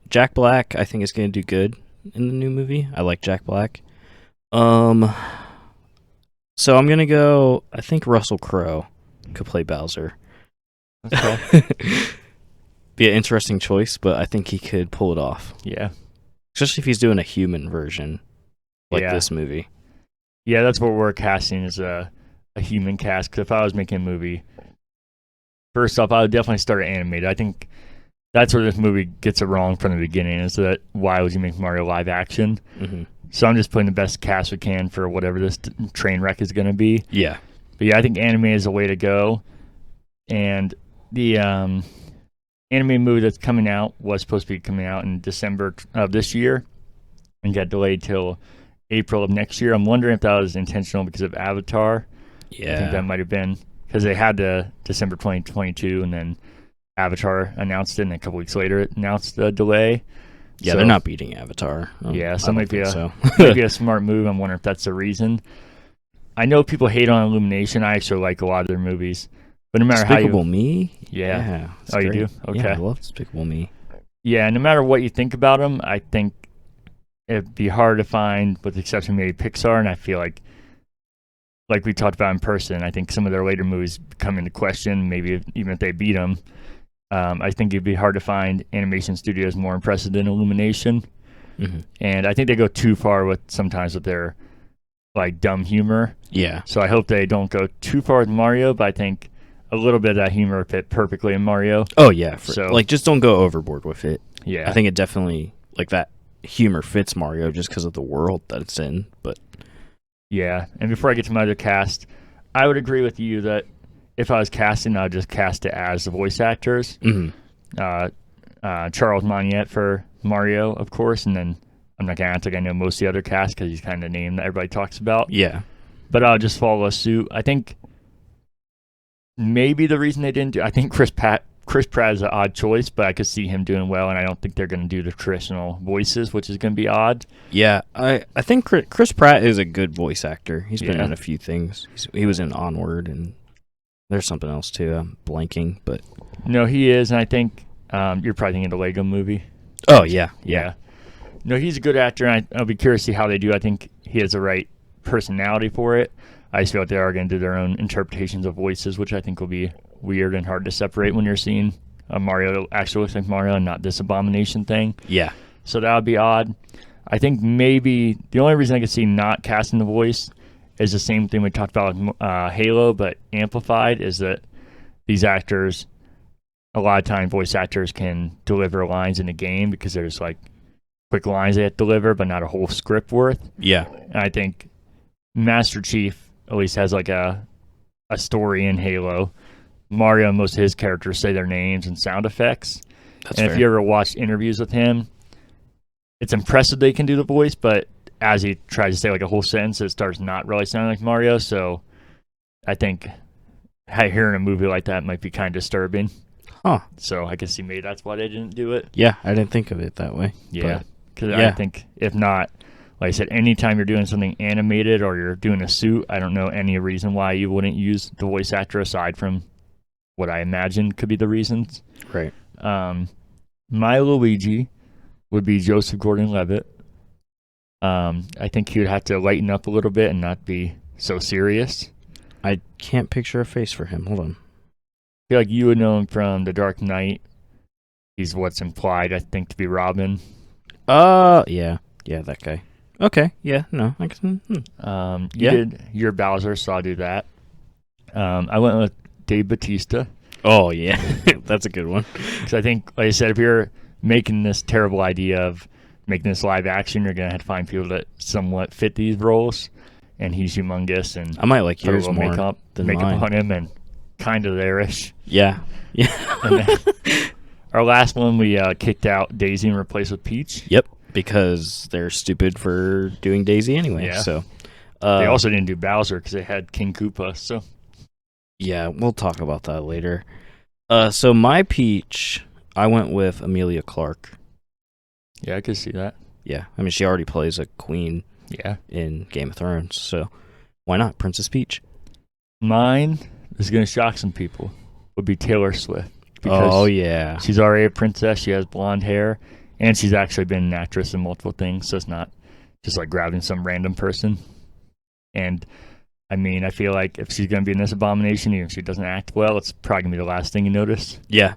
B: Jack Black I think is going to do good in the new movie. I like Jack Black. So I'm gonna go. I think Russell Crowe could play Bowser.
A: Okay.
B: Be an interesting choice, but I think he could pull it off.
A: Yeah.
B: Especially if he's doing a human version like this movie.
A: Yeah, that's what we're casting is a human cast. Because if I was making a movie, first off, I would definitely start it animated. I think that's where this movie gets it wrong from the beginning. Is that why would you make Mario live action?
B: Mm-hmm.
A: So I'm just putting the best cast we can for whatever this train wreck is going to be.
B: Yeah.
A: But yeah, I think anime is the way to go. And the anime movie that's coming out was supposed to be coming out in December of this year and got delayed till April of next year. I'm wondering if that was intentional because of Avatar.
B: Yeah.
A: I think that might have been because they had the December 2022 and then Avatar announced it, and a couple weeks later it announced the delay.
B: Yeah, they're not beating Avatar.
A: So it might be a smart move. I'm wondering if that's the reason. I know people hate on Illumination. I actually like a lot of their movies. But no matter
B: Despicable Me?
A: Yeah. Oh,
B: great.
A: you do? Okay.
B: Yeah, I love Despicable Me.
A: Yeah, no matter what you think about them, I think it'd be hard to find, with the exception of maybe Pixar, and I feel like we talked about in person, I think some of their later movies come into question, maybe even if they beat them. I think it'd be hard to find animation studios more impressive than Illumination.
B: Mm-hmm.
A: And I think they go too far sometimes with their like dumb humor.
B: Yeah.
A: So I hope they don't go too far with Mario, but I think a little bit of that humor fit perfectly in Mario.
B: Oh yeah. Just don't go overboard with it.
A: Yeah.
B: I think it definitely that humor fits Mario just because of the world that it's in. But
A: yeah. And before I get to my other cast, I would agree with you that if I was casting, I would just cast it as the voice actors.
B: Mm-hmm.
A: Charles Montiel for Mario, of course, and then I'm not going to act like I know most of the other cast because he's kind of the name that everybody talks about.
B: Yeah.
A: But I'll just follow suit. I think maybe the reason they didn't I think Chris Pratt is an odd choice, but I could see him doing well, and I don't think they're going to do the traditional voices, which is going to be odd.
B: Yeah, I think Chris Pratt is a good voice actor. He's been in a few things. He was in Onward, and there's something else too. I'm blanking, but
A: no, he is, and I think you're probably thinking of the Lego movie.
B: Oh yeah.
A: No, he's a good actor, and I'll be curious to see how they do. I think he has the right personality for it. I just feel like they are going to do their own interpretations of voices, which I think will be weird and hard to separate when you're seeing a Mario that actually looks like Mario and not this abomination thing.
B: Yeah.
A: So that would be odd. I think maybe the only reason I could see not casting the voice is the same thing we talked about with Halo, but amplified, is that these actors, a lot of time voice actors can deliver lines in a game because there's like quick lines they have to deliver, but not a whole script worth.
B: Yeah.
A: And I think Master Chief at least has like a story in Halo. Mario and most of his characters say their names and sound effects.
B: That's
A: and
B: fair.
A: If you ever watched interviews with him, it's impressive they can do the voice, but as he tries to say like a whole sentence, it starts not really sounding like Mario. So I think hearing a movie like that might be kind of disturbing.
B: Huh.
A: So I can see maybe that's why they didn't do it.
B: Yeah, I didn't think of it that way.
A: Yeah. Because I think if not, like I said, anytime you're doing something animated or you're doing a suit, I don't know any reason why you wouldn't use the voice actor aside from what I imagine could be the reasons.
B: Right.
A: My Luigi would be Joseph Gordon-Levitt. I think he would have to lighten up a little bit and not be so serious.
B: I can't picture a face for him. Hold on.
A: I feel like you would know him from The Dark Knight. He's what's implied, I think, to be Robin.
B: Yeah, that guy. Okay, yeah, no, I can.
A: You did your Bowser, so I'll do that. I went with Dave Bautista.
B: Oh yeah, that's a good one.
A: Because I think, like I said, if you're making this terrible idea of making this live action, you're gonna have to find people that somewhat fit these roles. And he's humongous, and
B: I might like
A: put a
B: yours
A: little
B: more than
A: makeup
B: mine.
A: on him, and kind of there-ish.
B: Yeah.
A: And then our last one, we kicked out Daisy and replaced with Peach.
B: Yep, because they're stupid for doing Daisy anyway.
A: Yeah.
B: So
A: They also didn't do Bowser because they had King Koopa. So
B: yeah, we'll talk about that later. So my Peach, I went with Emilia Clarke.
A: yeah, I could see that.
B: Yeah, I mean she already plays a queen
A: Yeah.
B: in Game of Thrones, so why not Princess Peach?
A: Mine is going to shock some people. Would be Taylor Swift.
B: Oh yeah,
A: She's already a princess. She has blonde hair, and she's actually been an actress in multiple things. So it's not just like grabbing some random person. And I mean, I feel like if she's going to be in this abomination, even if she doesn't act well, it's probably going to be the last thing you notice.
B: yeah.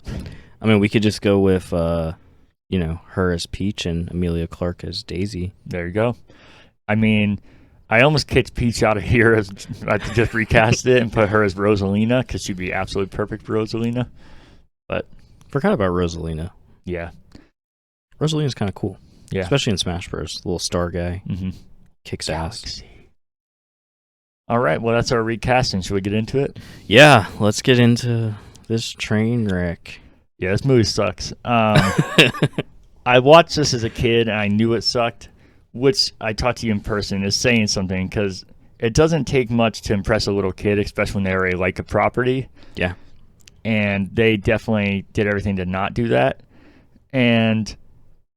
B: I mean, we could just go with her as Peach and Emilia Clarke as Daisy.
A: There you go. I mean, I almost kicked Peach out of here. I just recast it and put her as Rosalina because she'd be absolutely perfect for Rosalina. But
B: Forgot about Rosalina.
A: yeah,
B: Rosalina's kind of cool.
A: Yeah.
B: Especially in Smash Bros. Little star guy.
A: Mm-hmm.
B: Kicks ass.
A: Galaxy. All right. Well, that's our recasting. Should we get into it?
B: Yeah, let's get into this train wreck.
A: Yeah, this movie sucks. I watched this as a kid and I knew it sucked, which I talked to you in person is saying something because it doesn't take much to impress a little kid, especially when they already like a property.
B: Yeah.
A: And they definitely did everything to not do that. And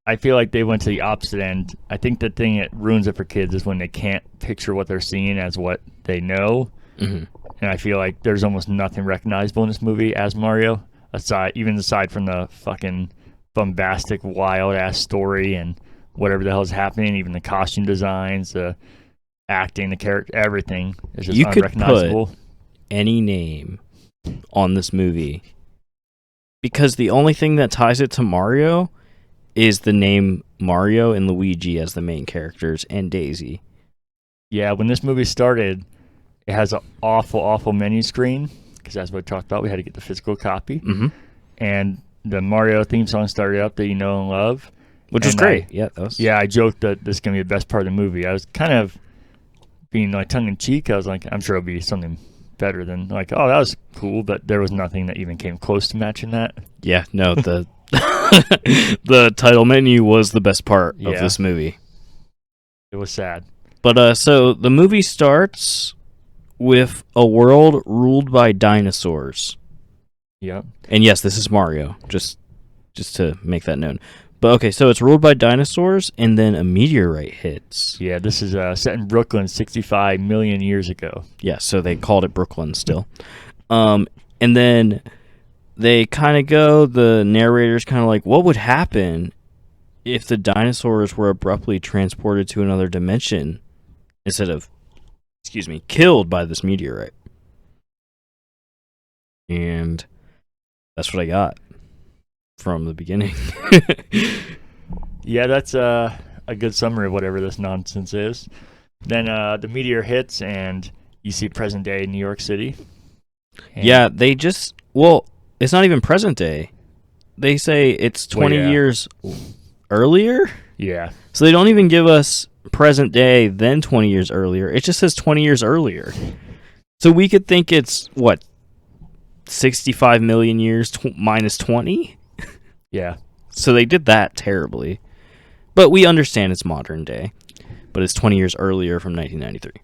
A: I feel like they went to the opposite end. I think the thing that ruins it for kids is when they can't picture what they're seeing as what they know.
B: Mm-hmm.
A: And I feel like there's almost nothing recognizable in this movie as Mario, aside from the fucking bombastic, wild-ass story and whatever the hell's happening, even the costume designs, the acting, the character, everything is just unrecognizable.
B: Could put any name on this movie because the only thing that ties it to Mario is the name Mario and Luigi as the main characters and Daisy.
A: Yeah, when this movie started, it has an awful, awful menu screen because that's what we talked about. We had to get the physical copy.
B: Mm-hmm.
A: And the Mario theme song started up that you know and love.
B: Which was great. I
A: joked that this is going to be the best part of the movie. I was kind of being like tongue-in-cheek. I was like, I'm sure it'll be something better than like, oh, that was cool, but there was nothing that even came close to matching that.
B: Yeah, no, the the title menu was the best part of this movie.
A: It was sad.
B: But so the movie starts with a world ruled by dinosaurs.
A: Yep.
B: And yes, this is Mario, just to make that known. But okay, so it's ruled by dinosaurs, and then a meteorite hits.
A: Yeah, this is set in Brooklyn 65 million years ago.
B: Yeah, so they called it Brooklyn still. And then they kind of go, the narrator's kind of like, what would happen if the dinosaurs were abruptly transported to another dimension instead of, killed by this meteorite? And that's what I got from the beginning.
A: Yeah, that's a good summary of whatever this nonsense is. Then the meteor hits, and you see present day New York City. And
B: yeah, it's not even present day. They say it's 20 years earlier.
A: Yeah.
B: So they don't even give us present day, then 20 years earlier. It just says 20 years earlier. So we could think it's, 65 million years minus 20?
A: Yeah.
B: So they did that terribly. But we understand it's modern day. But it's 20 years earlier from 1993.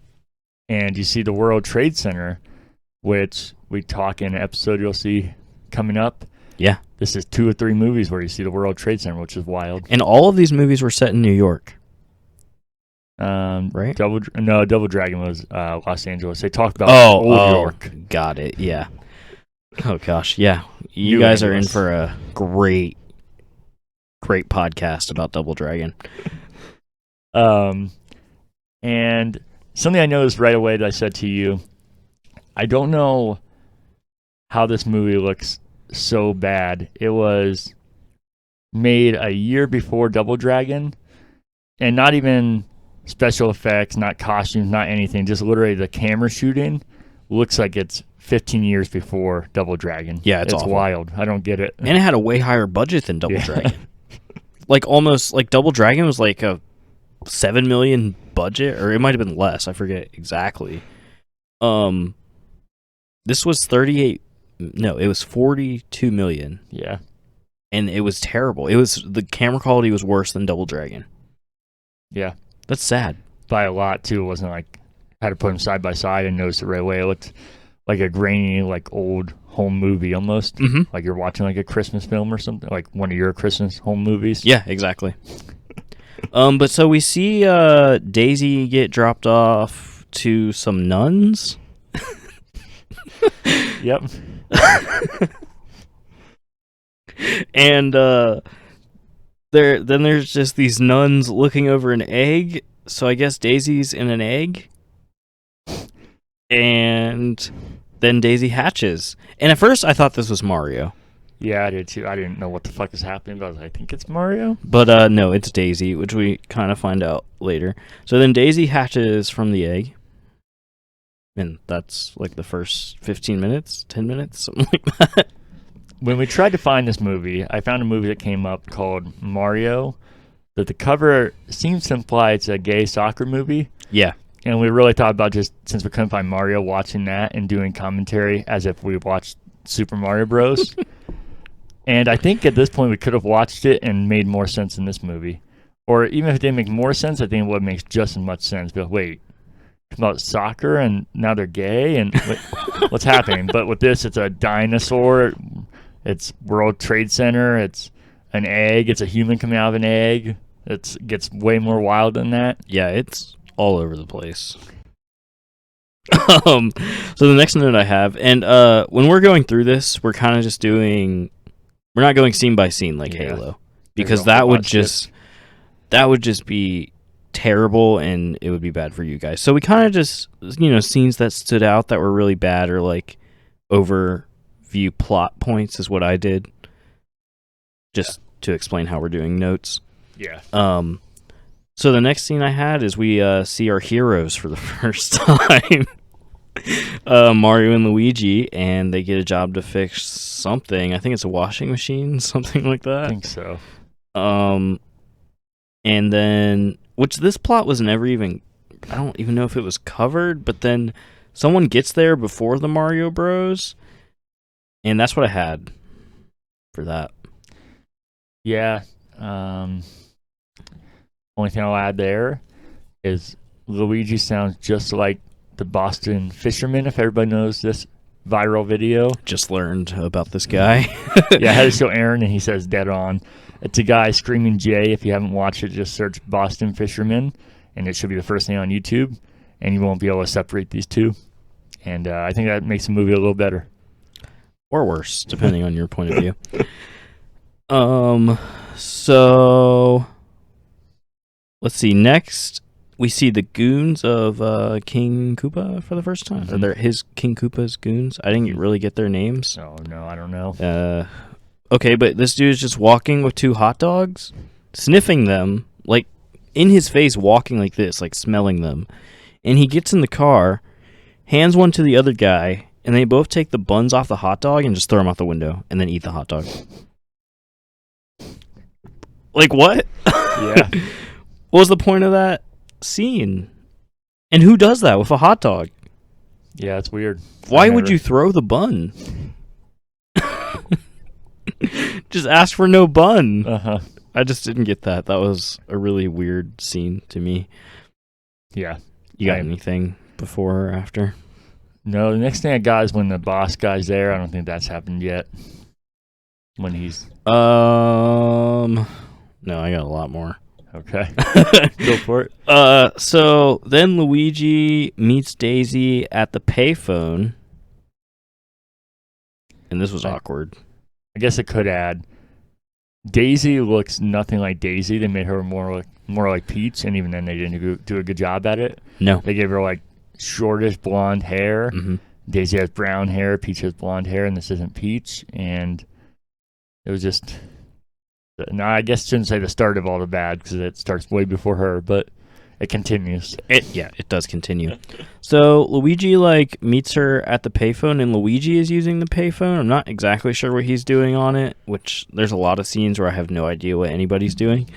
A: And you see the World Trade Center, which we talk in an episode you'll see coming up.
B: Yeah.
A: This is 2 or 3 movies where you see the World Trade Center, which is wild.
B: And all of these movies were set in New York. Right?
A: Double Dragon was Los Angeles. They talked about Old York.
B: Got it. Yeah. Oh gosh, yeah. You guys are in for a great podcast about Double Dragon.
A: And something I noticed right away that I said to you, I don't know how this movie looks so bad. It was made a year before Double Dragon, and not even special effects, not costumes, not anything. Just literally the camera shooting looks like it's 15 years before Double Dragon.
B: Yeah, it's awful.
A: Wild. I don't get it.
B: And it had a way higher budget than Double Dragon. Like almost like Double Dragon was like a 7 million budget, or it might have been less. I forget exactly. This was 38. No, it was 42 million.
A: Yeah,
B: and it was terrible. It was the camera quality was worse than Double Dragon.
A: yeah,
B: That's sad.
A: by a lot too. It wasn't like I had to put them side by side and notice it right away. It looked like a grainy, like old home movie almost.
B: Mm-hmm.
A: Like you're watching like a Christmas film or something, like one of your Christmas home movies.
B: Yeah, exactly. But so we see Daisy get dropped off to some nuns.
A: Yep.
B: And there's just these nuns looking over an egg. So I guess Daisy's in an egg. And then Daisy hatches. And at first I thought this was Mario.
A: Yeah, I did too. I didn't know what the fuck is happening, but I think it's Mario.
B: But no, it's Daisy, which we kind of find out later. So then Daisy hatches from the egg. And that's like the first 15 minutes, 10 minutes, something like that.
A: When we tried to find this movie, I found a movie that came up called Mario, that the cover seems to imply it's a gay soccer movie.
B: Yeah.
A: And we really thought about, just since we couldn't find Mario, watching that and doing commentary as if we watched Super Mario Bros. And I think at this point we could have watched it and made more sense in this movie. Or even if it didn't make more sense, I think it would make just as much sense. But wait, about soccer and now they're gay and what's happening? But with this, it's a dinosaur, it's World Trade Center, it's an egg, it's a human coming out of an egg. It gets way more wild than that.
B: Yeah, it's all over the place. So the next note I have, and when we're going through this, we're kind of just doing, we're not going scene by scene like Halo, because that would just be terrible and it would be bad for you guys. So we kind of just, scenes that stood out that were really bad, or like overview plot points is what I did, just to explain how we're doing notes.
A: Yeah.
B: So the next scene I had is we see our heroes for the first time. Mario and Luigi, and they get a job to fix something. I think it's a washing machine, something like that.
A: I think so.
B: And then, which this plot was never even, I don't even know if it was covered, but then someone gets there before the Mario Bros, and that's what I had for that.
A: Yeah. Only thing I'll add there is Luigi sounds just like the Boston Fisherman, if everybody knows this viral video.
B: Just learned about this guy.
A: Yeah, I had to show Aaron, and he says dead on. It's a guy screaming J. If you haven't watched it, just search Boston Fisherman, and it should be the first thing on YouTube, and you won't be able to separate these two. And I think that makes the movie a little better.
B: Or worse, depending on your point of view. So let's see. Next, we see the goons of King Koopa for the first time.
A: Mm-hmm.
B: Or his King Koopa's goons. I didn't really get their names.
A: Oh, no, I don't know.
B: Okay, but this dude's just walking with 2 hot dogs, sniffing them, like in his face, walking like this, like smelling them. And he gets in the car, hands one to the other guy, and they both take the buns off the hot dog and just throw them out the window and then eat the hot dog. Like, what?
A: Yeah.
B: What was the point of that scene? And who does that with a hot dog?
A: Yeah, it's weird.
B: Why would you throw the bun? Just ask for no bun.
A: Uh-huh.
B: I just didn't get that. That was a really weird scene to me.
A: Yeah.
B: You got anything before or after?
A: No, the next thing I got is when the boss guy's there. I don't think that's happened yet. When he's...
B: No, I got a lot more.
A: Okay. Go for it.
B: So then Luigi meets Daisy at the payphone. And this was awkward.
A: I guess it could add, Daisy looks nothing like Daisy. They made her more like Peach, and even then they didn't do a good job at it.
B: No.
A: They gave her like shortish blonde hair,
B: Mm-hmm.
A: Daisy has brown hair, Peach has blonde hair, and this isn't Peach. And it was just. No, I guess I shouldn't say the start of all the bad because it starts way before her, but it continues.
B: It does continue. So Luigi meets her at the payphone, and Luigi is using the payphone. I'm not exactly sure what he's doing on it, which there's a lot of scenes where I have no idea what anybody's doing.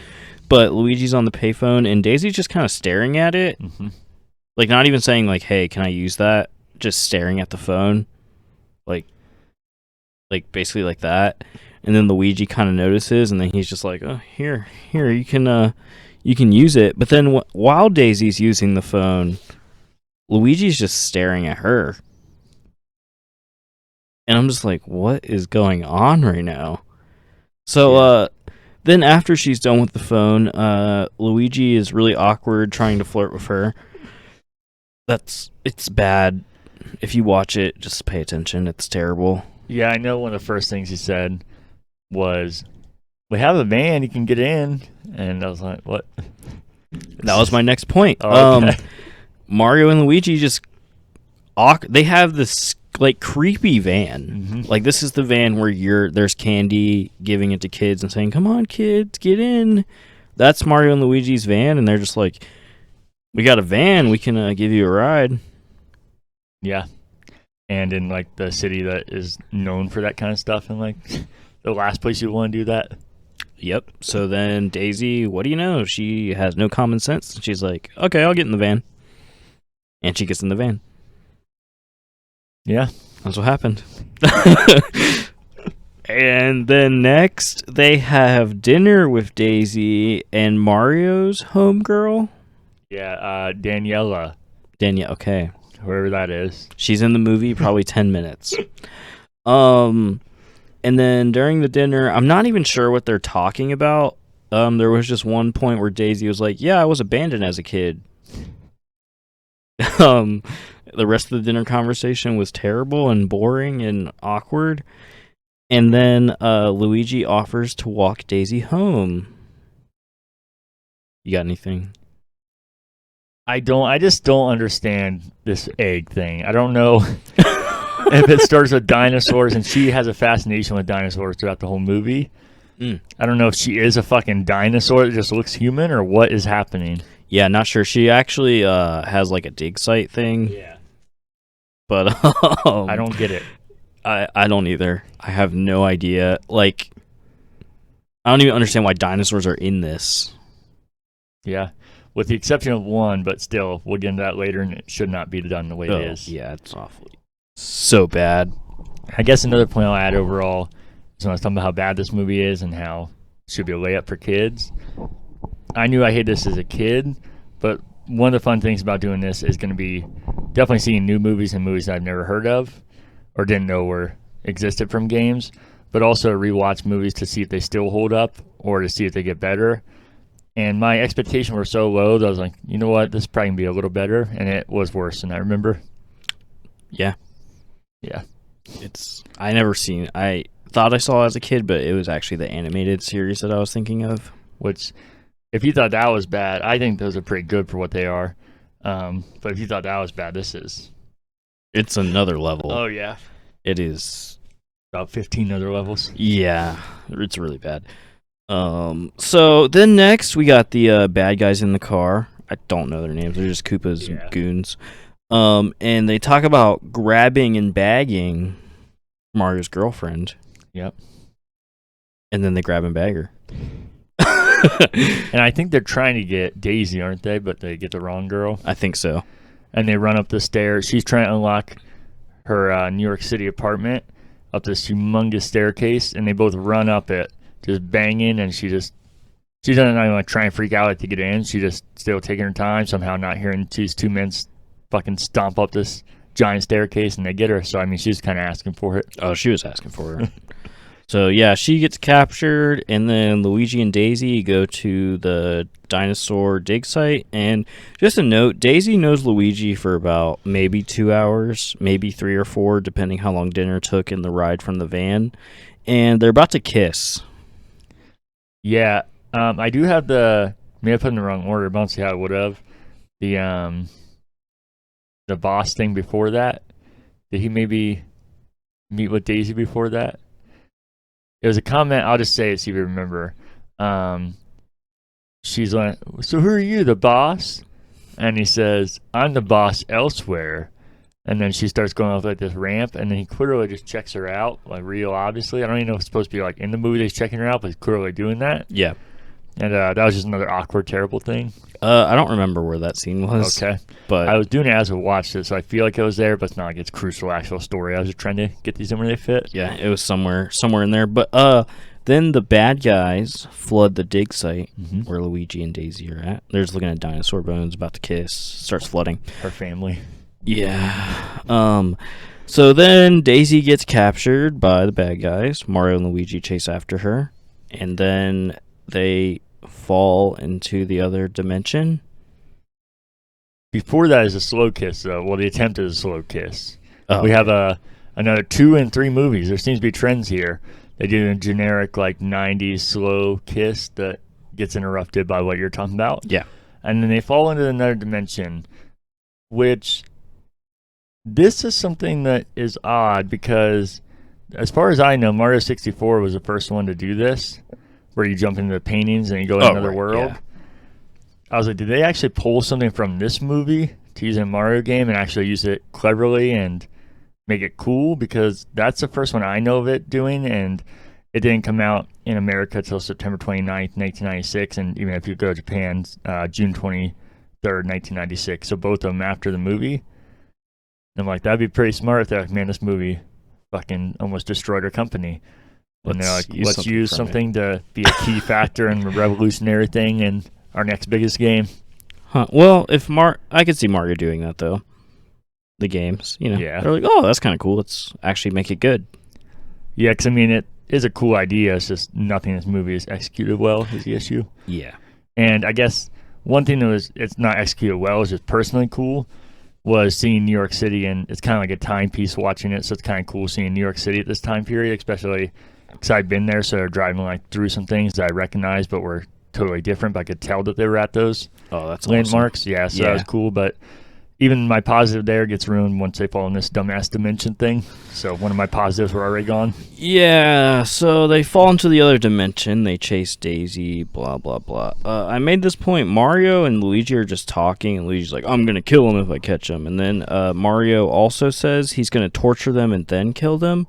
B: But Luigi's on the payphone, and Daisy's just kind of staring at it, not even saying "Hey, can I use that?" Just staring at the phone, basically like that. And then Luigi kind of notices, and then he's just like, "Oh, here, you can use it." But then while Daisy's using the phone, Luigi's just staring at her. And I'm just like, what is going on right now? So then after she's done with the phone, Luigi is really awkward trying to flirt with her. It's bad. If you watch it, just pay attention. It's terrible.
A: Yeah, I know one of the first things he said was, "We have a van, you can get in." And I was like, what?
B: That was my next point.
A: Oh, okay.
B: Mario and Luigi they have this creepy van. This is the van where there's candy, giving it to kids and saying, "Come on, kids, get in." That's Mario and Luigi's van, and they're just like, "We got a van, we can give you a ride."
A: Yeah. And in the city that is known for that kind of stuff, and the last place you want to do that.
B: Yep. So then Daisy, what do you know? She has no common sense. She's like, "Okay, I'll get in the van." And she gets in the van.
A: Yeah.
B: That's what happened. And then next, they have dinner with Daisy and Mario's homegirl.
A: Yeah, Daniela.
B: Danielle, okay.
A: Whoever that is.
B: She's in the movie, probably 10 minutes. And then during the dinner, I'm not even sure what they're talking about. There was just one point where Daisy was like, "Yeah, I was abandoned as a kid." The rest of the dinner conversation was terrible and boring and awkward. And then Luigi offers to walk Daisy home. You got anything?
A: I just don't understand this egg thing. I don't know if it starts with dinosaurs, and she has a fascination with dinosaurs throughout the whole movie. I don't know if she is a fucking dinosaur that just looks human, or what is happening.
B: Yeah, not sure. She actually has a dig site thing.
A: Yeah.
B: But
A: I don't get it.
B: I don't either. I have no idea. I don't even understand why dinosaurs are in this.
A: Yeah. With the exception of one, but still, we'll get into that later, and it should not be done the way it is.
B: Yeah, it's awfully so bad.
A: I guess another point I'll add overall is when I was talking about how bad this movie is and how it should be a layup for kids. I knew I hated this as a kid, but one of the fun things about doing this is going to be definitely seeing new movies and movies that I've never heard of or didn't know were existed from games, but also rewatch movies to see if they still hold up or to see if they get better. And my expectations were so low that I was like, you know what, this is probably going to be a little better, and it was worse than I remember.
B: Yeah.
A: Yeah.
B: I thought I saw it as a kid, but it was actually the animated series that I was thinking of.
A: Which, if you thought that was bad, I think those are pretty good for what they are. But if you thought that was bad,
B: it's another level.
A: Oh, yeah.
B: It is.
A: About 15 other levels.
B: Yeah, it's really bad. So then next we got the bad guys in the car. I don't know their names. They're just Koopa's goons. And they talk about grabbing and bagging Mario's girlfriend.
A: Yep.
B: And then they grab and bag her.
A: And I think they're trying to get Daisy, aren't they? But they get the wrong girl.
B: I think so.
A: And they run up the stairs. She's trying to unlock her New York City apartment up this humongous staircase, and they both run up it, just banging, and she doesn't even try and freak out to get in. She just still taking her time, somehow not hearing these two men fucking stomp up this giant staircase, and they get her. So, I mean, she's kind of asking for it.
B: Oh, she was asking for her. So, yeah, she gets captured, and then Luigi and Daisy go to the dinosaur dig site. And just a note, Daisy knows Luigi for about maybe 2 hours, maybe 3 or 4, depending how long dinner took in the ride from the van. And they're about to kiss.
A: Yeah, I do have maybe I put in the wrong order, but I don't see how I would have. The boss thing before that, Did he maybe meet with Daisy before that? It was a comment. I'll just say it, see if you remember. She's like, "So who are you, the boss?" And he says, "I'm the boss elsewhere." And then she starts going off like this ramp, and then he clearly just checks her out, like real obviously. I don't even know if it's supposed to be like in the movie that he's checking her out, but he's clearly doing that.
B: Yeah.
A: And that was just another awkward, terrible thing.
B: I don't remember where that scene was.
A: Okay.
B: But
A: I was doing it as I watched it, so I feel like it was there, but it's not like it's crucial actual story. I was just trying to get these in where they fit.
B: yeah, it was somewhere in there. But then the bad guys flood the dig site where Luigi and Daisy are at. They're just looking at dinosaur bones, about to kiss. Starts flooding.
A: Her family.
B: Yeah. So then Daisy gets captured by the bad guys. Mario and Luigi chase after her, and then they fall into the other dimension.
A: Before that is a slow kiss, though. Well, the attempt is a slow kiss.
B: Oh,
A: We have another 2 and 3 movies. There seems to be trends here. They do a generic like 90s slow kiss that gets interrupted by what you're talking about.
B: Yeah.
A: And then they fall into another dimension, which this is something that is odd because as far as I know, Mario 64 was the first one to do this, where you jump into the paintings and you go in another world.
B: Yeah.
A: I was like, did they actually pull something from this movie to use in a Mario game and actually use it cleverly and make it cool? Because that's the first one I know of it doing, and it didn't come out in America till September 29th, 1996, and even if you go to Japan, June 23rd, 1996. So both of them after the movie. And I'm like, that'd be pretty smart if they're like, man, this movie fucking almost destroyed our company. And they're like, let's use something to be a key factor and a revolutionary thing in our next biggest game.
B: Huh. Well, I could see Mario doing that though. The games,
A: Yeah.
B: They're like, oh, that's kind of cool. Let's actually make it good.
A: Yeah, because I mean, it is a cool idea. It's just nothing in this movie is executed well is the issue.
B: Yeah.
A: And I guess one thing that it's not executed well is just personally cool was seeing New York City, and it's kind of like a timepiece watching it. So it's kind of cool seeing New York City at this time period, especially because I've been there. So they're driving like through some things that I recognize, but were totally different. But I could tell that they were at those
B: that's
A: landmarks.
B: awesome.
A: Yeah, so that was cool. But even my positive there gets ruined once they fall in this dumbass dimension thing. So one of my positives were already gone.
B: Yeah, so they fall into the other dimension. They chase Daisy, blah, blah, blah. I made this point. Mario and Luigi are just talking, and Luigi's like, I'm going to kill him if I catch him. And then Mario also says he's going to torture them and then kill them.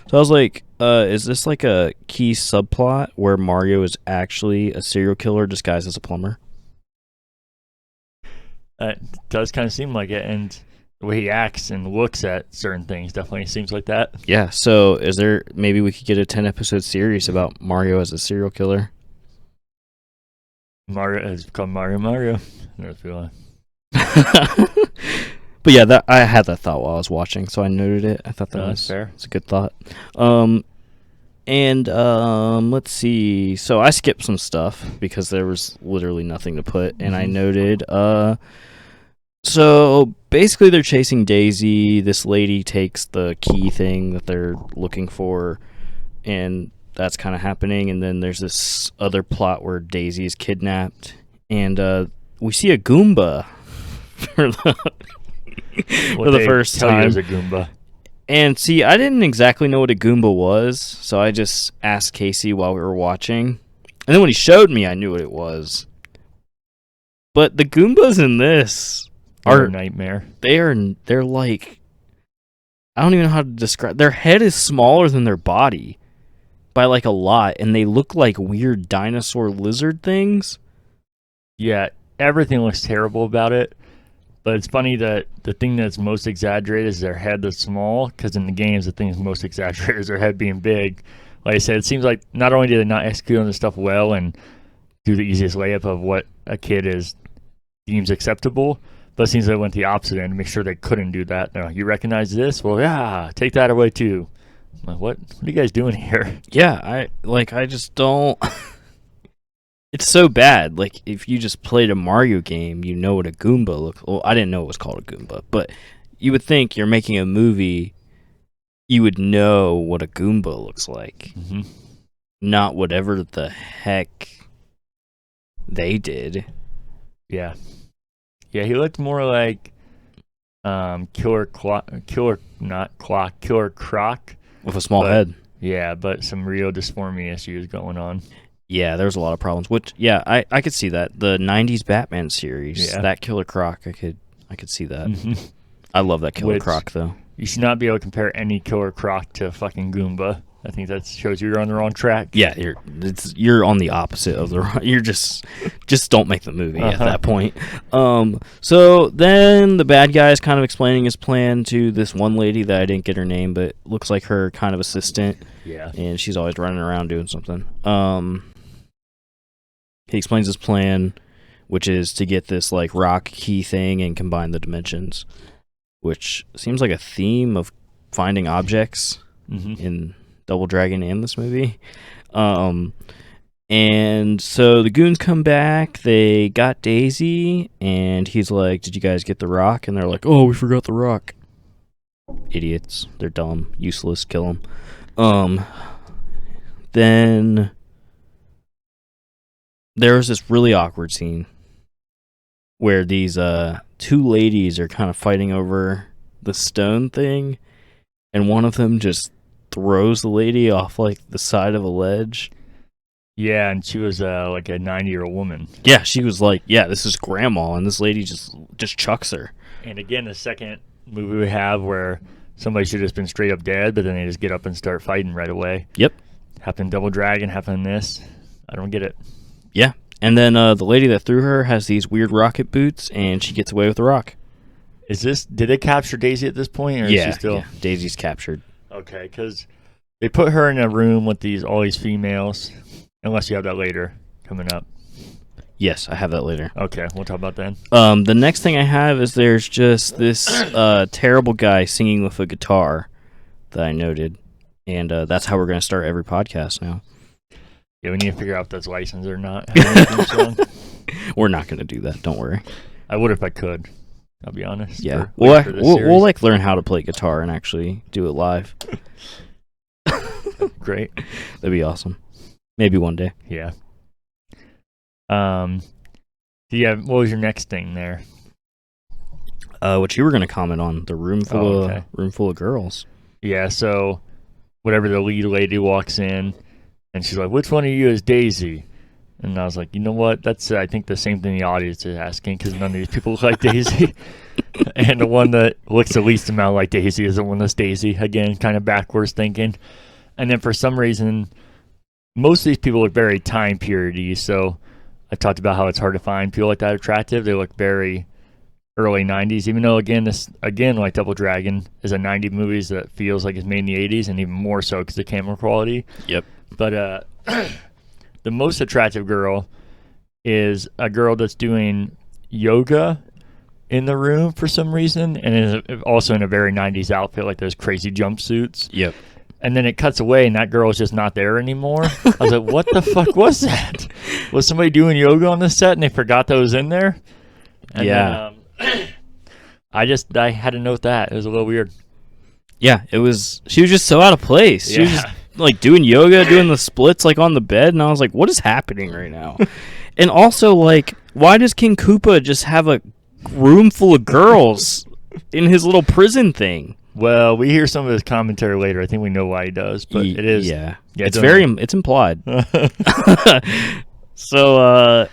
B: So I was like, is this like a key subplot where Mario is actually a serial killer disguised as a plumber?
A: It does kind of seem like it, and the way he acts and looks at certain things definitely seems like that.
B: Yeah, so maybe we could get a 10-episode series about Mario as a serial killer?
A: Mario is called Mario. I don't feel
B: But yeah, I had that thought while I was watching, so I noted it. I thought that was
A: fair.
B: It's a good thought. Let's see. So I skipped some stuff because there was literally nothing to put, and I noted. So basically, they're chasing Daisy. This lady takes the key thing that they're looking for, and that's kind of happening. And then there's this other plot where Daisy is kidnapped, and we see a Goomba for the first time.
A: As a Goomba.
B: And see, I didn't exactly know what a Goomba was, so I just asked Casey while we were watching. And then when he showed me, I knew what it was. But the Goombas in this are
A: a nightmare.
B: They're like, I don't even know how to describe. Their head is smaller than their body by like a lot, and they look like weird dinosaur lizard things.
A: Yeah, everything looks terrible about it. But it's funny that the thing that's most exaggerated is their head that's small, because in the games, the thing that's most exaggerated is their head being big. Like I said, it seems like not only did they not execute on this stuff well and do the easiest layup of what a kid deems acceptable, but it seems like they went the opposite end to make sure they couldn't do that. They're like, you recognize this? Well, yeah, take that away too. I'm like, what are you guys doing here?
B: Yeah, I just don't... It's so bad. Like, if you just played a Mario game, you know what a Goomba looks... Well, I didn't know it was called a Goomba, but you would think you're making a movie, you would know what a Goomba looks like.
A: Mm-hmm.
B: Not whatever the heck they did.
A: Yeah. Yeah, he looked more like... Killer Croc.
B: with a small
A: But-
B: head.
A: Yeah, but some real dysphoria issues going on.
B: Yeah, there's a lot of problems. Which, yeah, I could see that. The '90s Batman series,
A: Yeah.
B: that Killer Croc, I could see that.
A: Mhm.
B: I love that Killer
A: Which-
B: Croc though.
A: You should not be able to compare any Killer Croc to fucking Goomba. I think that shows you're on the wrong track.
B: Yeah, you're on the opposite of the. You're just don't make the movie at that point. So then the bad guy is kind of explaining his plan to this one lady that I didn't get her name, but looks like her kind of assistant,
A: Yeah.
B: and she's always running around doing something. He explains his plan, which is to get this like rock key thing and combine the dimensions, which seems like a theme of finding objects
A: hmm
B: in Double Dragon and this movie. And so the goons come back, they got Daisy, and he's like, "Did you guys get the rock?" And they're like, "Oh, we forgot the rock." Idiots. They're dumb, useless, kill them. Then there was this really awkward scene where these two ladies are kind of fighting over the stone thing, and one of them just throws the lady off like the side of a ledge.
A: Yeah, and she was like a 90-year-old woman.
B: Yeah, she was like, "Yeah, this is grandma," and this lady just chucks her.
A: And again, the second movie we have where somebody should have just been straight up dead, but then they just get up and start fighting right away.
B: Yep.
A: Happened Double Dragon, happened this. I don't get it.
B: Yeah, and then the lady that threw her has these weird rocket boots, and she gets away with the rock.
A: Did they capture Daisy at this point, or is she still?
B: Yeah, Daisy's captured.
A: Okay, because they put her in a room with all these females, unless you have that later coming up.
B: Yes, I have that later.
A: Okay, we'll talk about that.
B: The next thing I have is there's just this terrible guy singing with a guitar that I noted, and that's how we're going to start every podcast now.
A: Yeah, we need to figure out if that's licensed or not. Having a theme song.
B: We're not going to do that. Don't worry.
A: I would if I could. I'll be honest.
B: Yeah,
A: for this
B: we'll
A: series.
B: like learn how to play guitar and actually do it live.
A: Great.
B: That'd be awesome. Maybe one day.
A: Yeah. Yeah. What was your next thing there?
B: What you were going to comment on the room full of girls.
A: Yeah. So, whatever the lead lady walks in, and she's like, "Which one of you is Daisy?" And I was like, "You know what? That's I think the same thing the audience is asking because none of these people look like Daisy." And the one that looks the least amount like Daisy is the one that's Daisy. Again, kind of backwards thinking. And then for some reason, most of these people look very time period-y. So I talked about how it's hard to find people like that attractive. They look very early 90s, even though, again, like Double Dragon is a 90 movies that feels like it's made in the 80s, and even more so because of the camera quality.
B: Yep.
A: But the most attractive girl is a girl that's doing yoga in the room for some reason, and is also in a very 90s outfit, like those crazy jumpsuits.
B: Yep.
A: And then it cuts away, and that girl's just not there anymore. I was like, what the fuck was that? Was somebody doing yoga on the set, and they forgot that was in there? And
B: Yeah.
A: Then, I had to note that. It was a little weird.
B: Yeah, she was just so out of place. She was
A: Yeah.
B: just like doing yoga, doing the splits like on the bed, and I was like, what is happening right now? And also, like, why does King Koopa just have a room full of girls in his little prison thing?
A: Well, we hear some of his commentary later. I think we know why he does, but it is.
B: Yeah,
A: Yeah,
B: it's implied. So,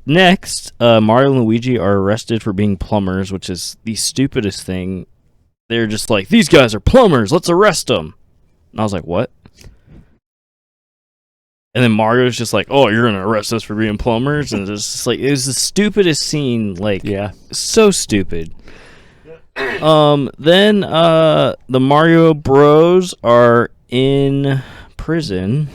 B: next, Mario and Luigi are arrested for being plumbers, which is the stupidest thing. They're just like, these guys are plumbers, let's arrest them. And I was like, what? And then Mario's just like, oh, you're going to arrest us for being plumbers? And it's just like, it was the stupidest scene, like,
A: Yeah.
B: so stupid. Then the Mario Bros are in prison.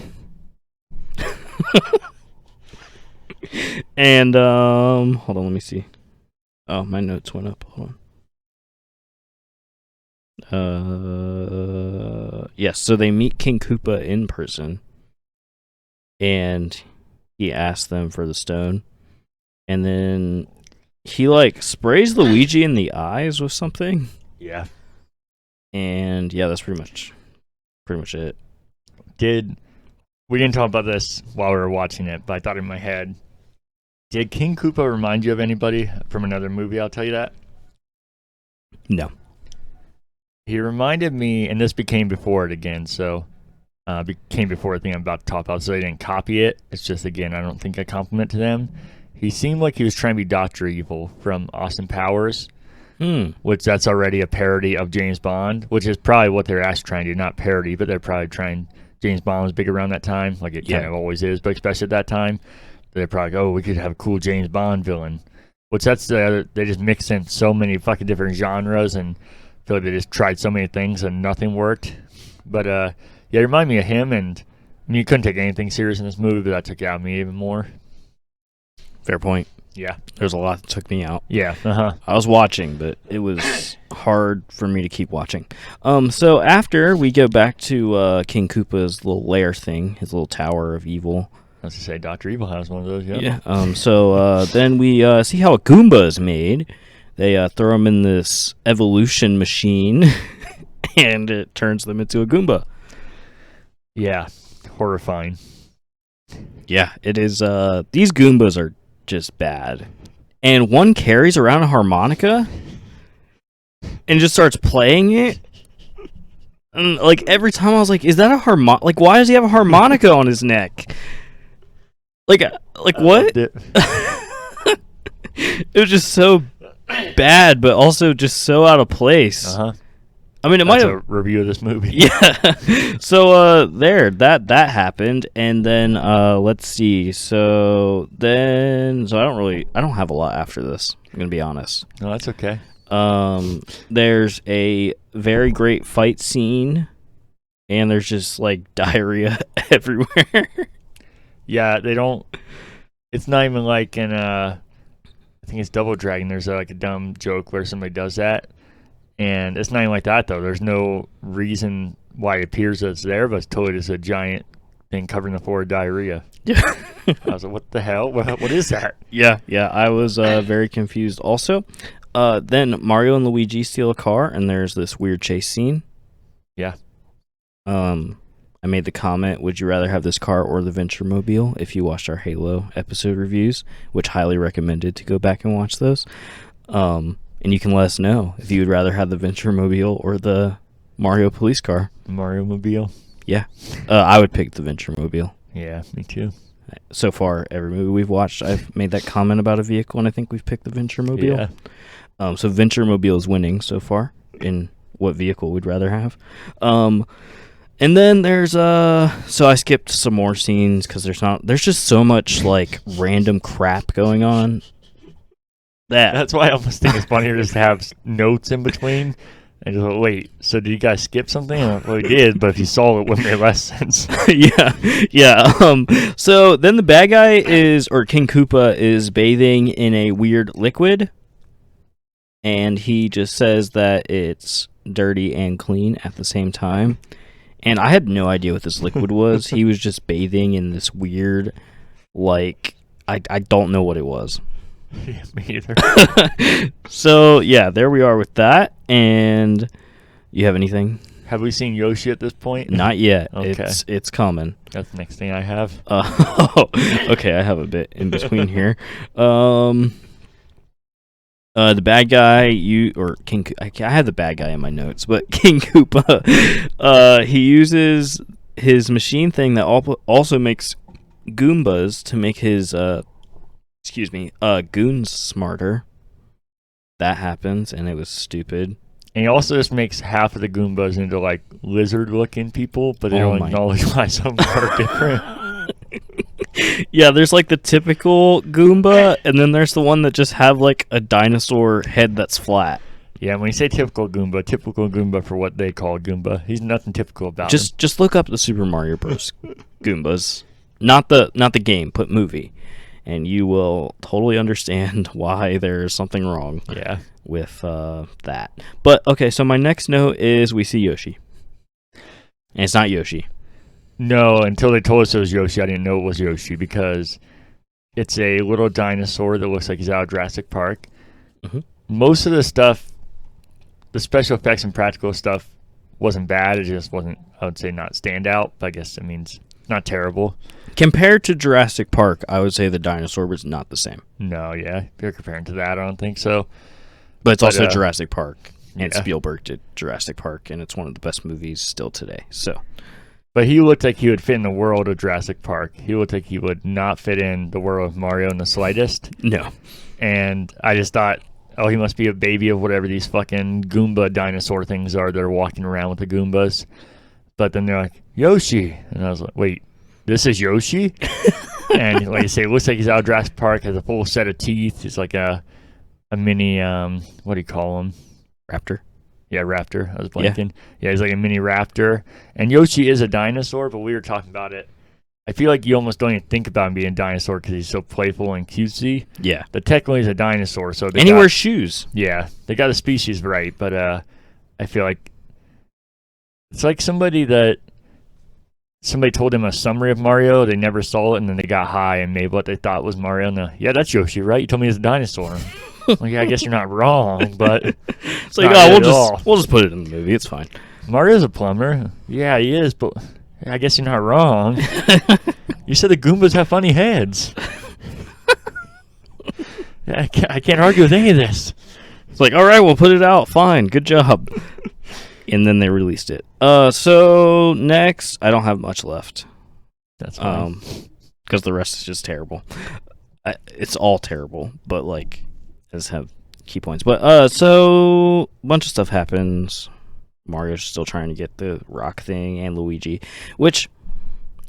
B: And hold on, let me see. Oh, my notes went up. Hold on. Yes, so they meet King Koopa in person. And he asks them for the stone. And then he like sprays Luigi in the eyes with something.
A: Yeah.
B: And yeah, that's pretty much it.
A: We didn't talk about this while we were watching it, but I thought in my head, did King Koopa remind you of anybody from another movie? I'll tell you that.
B: No.
A: He reminded me, and this became before it again, so came before the thing I'm about to talk about, so they didn't copy it. It's just, again, I don't think a compliment to them. He seemed like he was trying to be Dr. Evil from Austin Powers, which that's already a parody of James Bond, which is probably what they're actually trying to do. Not parody, but they're probably trying. James Bond was big around that time, like it kind of always is, but especially at that time. They're probably like, oh, we could have a cool James Bond villain. Which that's the other, they just mix in so many fucking different genres, and I feel like they just tried so many things and nothing worked. But yeah, it reminded me of him, and I mean, you couldn't take anything serious in this movie, but that took out me even more.
B: Fair point.
A: Yeah.
B: There's a lot that took me out.
A: Yeah.
B: I was watching, but it was hard for me to keep watching. So after we go back to King Koopa's little lair thing, his little tower of evil.
A: I was to say Dr. Evil has one of those, yeah.
B: Yeah. So then we see how a Goomba is made. They throw him in this evolution machine, and it turns them into a Goomba.
A: Yeah. Horrifying.
B: Yeah, it is. These Goombas are just bad. And one carries around a harmonica and just starts playing it. And like every time I was like, is that a harmonica? Like, why does he have a harmonica on his neck? Like what? It was just so bad, but also just so out of place. I mean, it might have
A: a review of this movie.
B: Yeah. So that happened, and then let's see. So I don't have a lot after this. I'm gonna be honest.
A: No, that's okay.
B: There's a very great fight scene, and there's just like diarrhea everywhere.
A: Yeah, they don't. It's not even like in I think it's Double Dragon. There's like a dumb joke where somebody does that. And it's not even like that, though. There's no reason why it appears that it's there, but it's totally just a giant thing covering the floor of diarrhea.
B: Yeah.
A: I was like, what the hell? What is that?
B: Yeah. I was very confused also. Then Mario and Luigi steal a car, and there's this weird chase scene.
A: Yeah.
B: I made the comment, would you rather have this car or the Venture Mobile? If you watched our Halo episode reviews, which highly recommended to go back and watch those. And you can let us know if you would rather have the Venture Mobile or the Mario police car.
A: Mario Mobile?
B: Yeah. I would pick the Venture Mobile.
A: Yeah, me too.
B: So far, every movie we've watched, I've made that comment about a vehicle, and I think we've picked the Venture Mobile.
A: Yeah.
B: So Venture Mobile is winning so far in what vehicle we'd rather have. And then there's so I skipped some more scenes because there's just so much like random crap going on.
A: That's why I almost think it's funnier just to have notes in between. And just wait, so did you guys skip something? Well, we did, but if you saw it, it wouldn't make less sense.
B: Yeah. So then the bad guy or King Koopa is bathing in a weird liquid, and he just says that it's dirty and clean at the same time. And I had no idea what this liquid was. He was just bathing in this weird, like, I don't know what it was.
A: Yeah, me either.
B: So, yeah, there we are with that. And you have anything?
A: Have we seen Yoshi at this point?
B: Not yet.
A: Okay.
B: It's coming.
A: That's the next thing I have.
B: Okay, I have a bit in between here. The bad guy, I have the bad guy in my notes, but King Koopa, he uses his machine thing that also makes Goombas to make his goons smarter. That happens, and it was stupid.
A: And he also just makes half of the Goombas into like lizard-looking people, but they don't acknowledge why some are different.
B: Yeah, there's like the typical Goomba, and then there's the one that just have like a dinosaur head that's flat.
A: Yeah, when you say typical Goomba for what they call Goomba, he's nothing typical about him.
B: Just look up the Super Mario Bros. Goombas, not the game, put movie, and you will totally understand why there's something wrong.
A: Yeah.
B: With that. But okay, so my next note is we see Yoshi, and it's not Yoshi.
A: No, until they told us it was Yoshi, I didn't know it was Yoshi because it's a little dinosaur that looks like he's out of Jurassic Park.
B: Mm-hmm.
A: Most of the stuff, the special effects and practical stuff, wasn't bad. It just wasn't, I would say, not standout. But I guess it means not terrible.
B: Compared to Jurassic Park, I would say the dinosaur was not the same.
A: No, yeah. If you're comparing to that, I don't think so.
B: But it's also Jurassic Park. And
A: Yeah.
B: Spielberg did Jurassic Park, and it's one of the best movies still today. So,
A: But he looked like he would fit in the world of Jurassic Park. He looked like he would not fit in the world of Mario in the slightest.
B: no.
A: And I just thought, oh, he must be a baby of whatever these fucking Goomba dinosaur things are. They're walking around with the Goombas. But then they're like, Yoshi. And I was like, wait, this is Yoshi? And like I say, it looks like he's out of Jurassic Park, has a full set of teeth. He's like a mini, what do you call him?
B: Raptor.
A: Yeah, raptor. I was blanking. Yeah, he's like a mini raptor. And Yoshi is a dinosaur, but we were talking about it. I feel like you almost don't even think about him being a dinosaur because he's so playful and cutesy.
B: Yeah.
A: But technically he's a dinosaur. So
B: And he wears shoes.
A: Yeah, they got the species right. But I feel like it's like somebody told him a summary of Mario. They never saw it, and then they got high and made what they thought was Mario. And yeah, that's Yoshi, right? You told me he's a dinosaur. Well, yeah, I guess you're not wrong, but
B: It's like,
A: not
B: we'll just put it in the movie. It's fine.
A: Mario's a plumber. Yeah, he is, but I guess you're not wrong. You said the Goombas have funny heads. I can't argue with any of this.
B: It's like, all right, we'll put it out. Fine, good job. And then they released it. So next, I don't have much left.
A: That's fine.
B: Because the rest is just terrible. It's all terrible, but like, I just have key points. But so a bunch of stuff happens. Mario's still trying to get the rock thing, and Luigi, which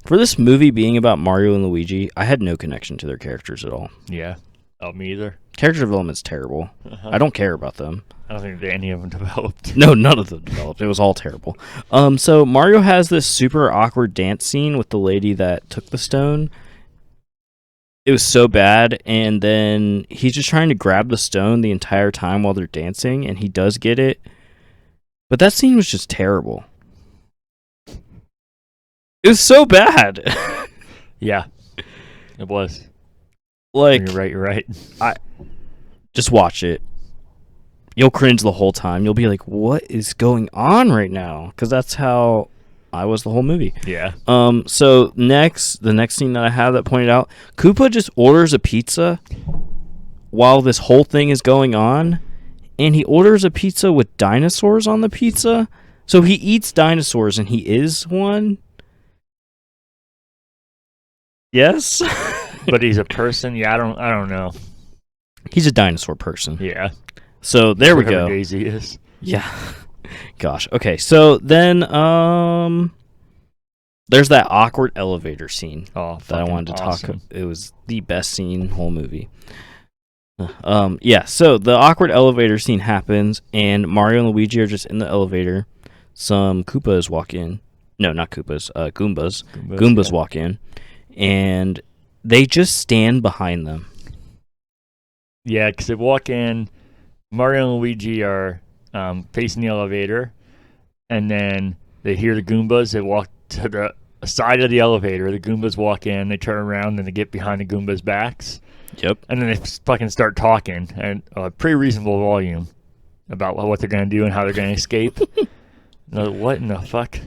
B: for this movie being about Mario and Luigi, I had no connection to their characters at all.
A: Yeah. Oh, me either.
B: Character development's terrible. I don't care about them.
A: I don't think any of them developed.
B: No, none of them developed. It was all terrible. So Mario has this super awkward dance scene with the lady that took the stone. It was so bad, and then he's just trying to grab the stone the entire time while they're dancing, and he does get it. But that scene was just terrible. It was so bad.
A: Yeah, it was.
B: Like,
A: You're right.
B: just watch it. You'll cringe the whole time. You'll be like, what is going on right now? Because that's how I was the whole movie.
A: Yeah.
B: So the next scene that I have that pointed out, Koopa just orders a pizza while this whole thing is going on, and he orders a pizza with dinosaurs on the pizza. So he eats dinosaurs, and he is one. Yes.
A: But he's a person. Yeah, I don't know.
B: He's a dinosaur person.
A: Yeah.
B: So there we
A: Whatever
B: go.
A: Daisy is.
B: Yeah. Gosh. Okay. So then, there's that awkward elevator scene
A: Oh,
B: that I wanted to
A: awesome.
B: talk. It was the best scene in the whole movie. Yeah. So the awkward elevator scene happens, and Mario and Luigi are just in the elevator. Some Koopas walk in. No, not Koopas. Goombas. Goombas
A: yeah.
B: walk in, and they just stand behind them.
A: Yeah, because they walk in. Mario and Luigi are facing the elevator, and then they hear the Goombas. They walk to the side of the elevator. The Goombas walk in. They turn around, and they get behind the Goombas' backs.
B: Yep.
A: And then they fucking start talking at a pretty reasonable volume about what they're going to do and how they're going to escape. What in the fuck?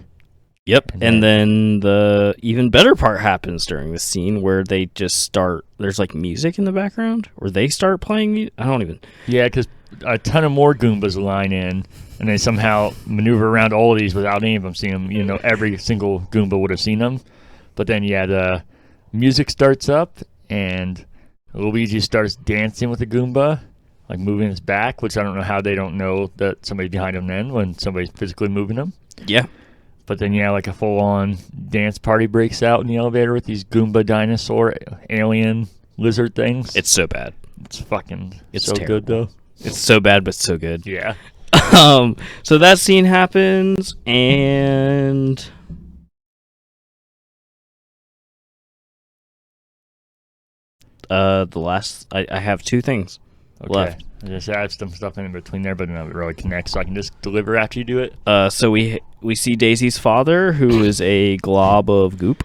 B: Yep. And then the even better part happens during the scene where they just start. There's like music in the background, or they start playing music. I don't even.
A: Yeah, because a ton of more Goombas line in, and they somehow maneuver around all of these without any of them seeing them. You know, every single Goomba would have seen them. But then, yeah, the music starts up, and Luigi starts dancing with the Goomba, like moving his back, which I don't know how they don't know that somebody's behind him then when somebody's physically moving him.
B: Yeah.
A: But then, yeah, like a full-on dance party breaks out in the elevator with these Goomba dinosaur alien lizard things.
B: It's so bad.
A: It's fucking
B: It's
A: so
B: terrible.
A: good, though.
B: It's so bad, but so good.
A: Yeah.
B: So that scene happens, and the last I have two things left.
A: I just add some stuff in between there, but not really connect, so I can just deliver after you do it.
B: So we see Daisy's father, who is a glob of goop.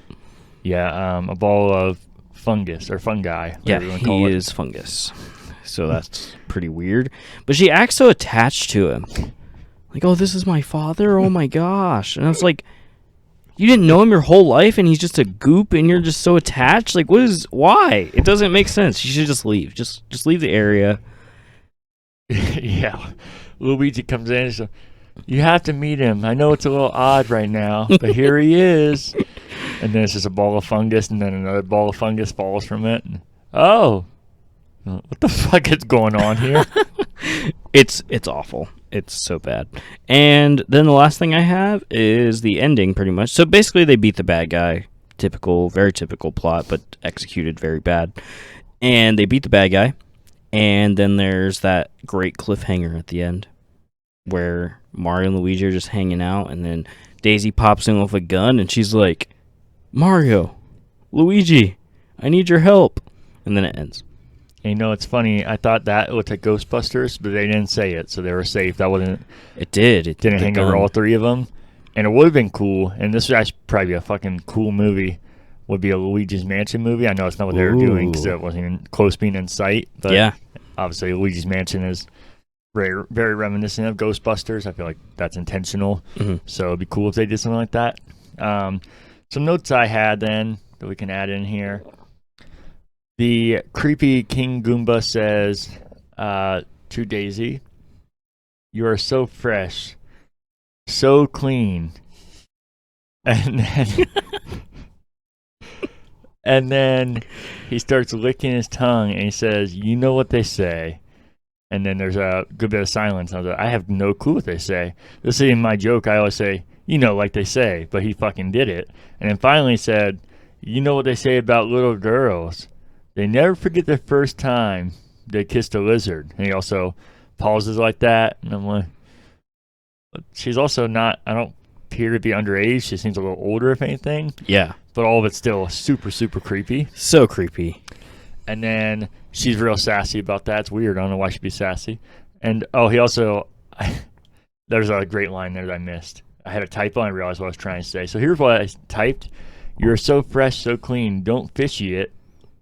A: Yeah, a ball of fungus or fungi.
B: Yeah,
A: whatever you wanna call
B: he
A: it.
B: is fungus. So that's pretty weird. But she acts so attached to him. Like, oh, this is my father? Oh my gosh. And I was like, you didn't know him your whole life and he's just a goop and you're just so attached? Like, why? It doesn't make sense. You should just leave. Just leave the area.
A: Yeah. Luigi comes in and says, you have to meet him. I know it's a little odd right now, but here he is. And then it's just a ball of fungus, and then another ball of fungus falls from it. And, oh, what the fuck is going on here?
B: It's awful. It's so bad. And then the last thing I have is the ending, pretty much. So basically, they beat the bad guy. Typical, very typical plot, but executed very bad. And they beat the bad guy. And then there's that great cliffhanger at the end where Mario and Luigi are just hanging out, and then Daisy pops in with a gun, and she's like, Mario, Luigi, I need your help. And then it ends.
A: And you know, it's funny. I thought that looked like Ghostbusters, but they didn't say it, so they were safe. That wasn't.
B: It did. It
A: didn't hang over all three of them, and it would have been cool. And this would actually probably be a fucking cool movie. Would be a Luigi's Mansion movie. I know it's not what they were doing because it wasn't even close being in sight. But
B: yeah,
A: obviously Luigi's Mansion is very, very reminiscent of Ghostbusters. I feel like that's intentional.
B: Mm-hmm.
A: So it'd be cool if they did something like that. Some notes I had then that we can add in here. The creepy King Goomba says to Daisy, you are so fresh, so clean. And then, and then he starts licking his tongue and he says, you know what they say. And then there's a good bit of silence. I was like, I have no clue what they say. This is my joke. I always say, you know, like they say, but he fucking did it. And then finally said, you know what they say about little girls. They never forget the first time they kissed a lizard. And he also pauses like that. And I'm like, she's also not, I don't appear to be underage. She seems a little older, if anything.
B: Yeah. But
A: all of it's still super, super creepy.
B: So creepy.
A: And then she's real sassy about that. It's weird. I don't know why she'd be sassy. And, oh, he also, there's a great line there that I missed. I had a typo and I realized what I was trying to say. So here's what I typed. You're so fresh, so clean. Don't fishy it.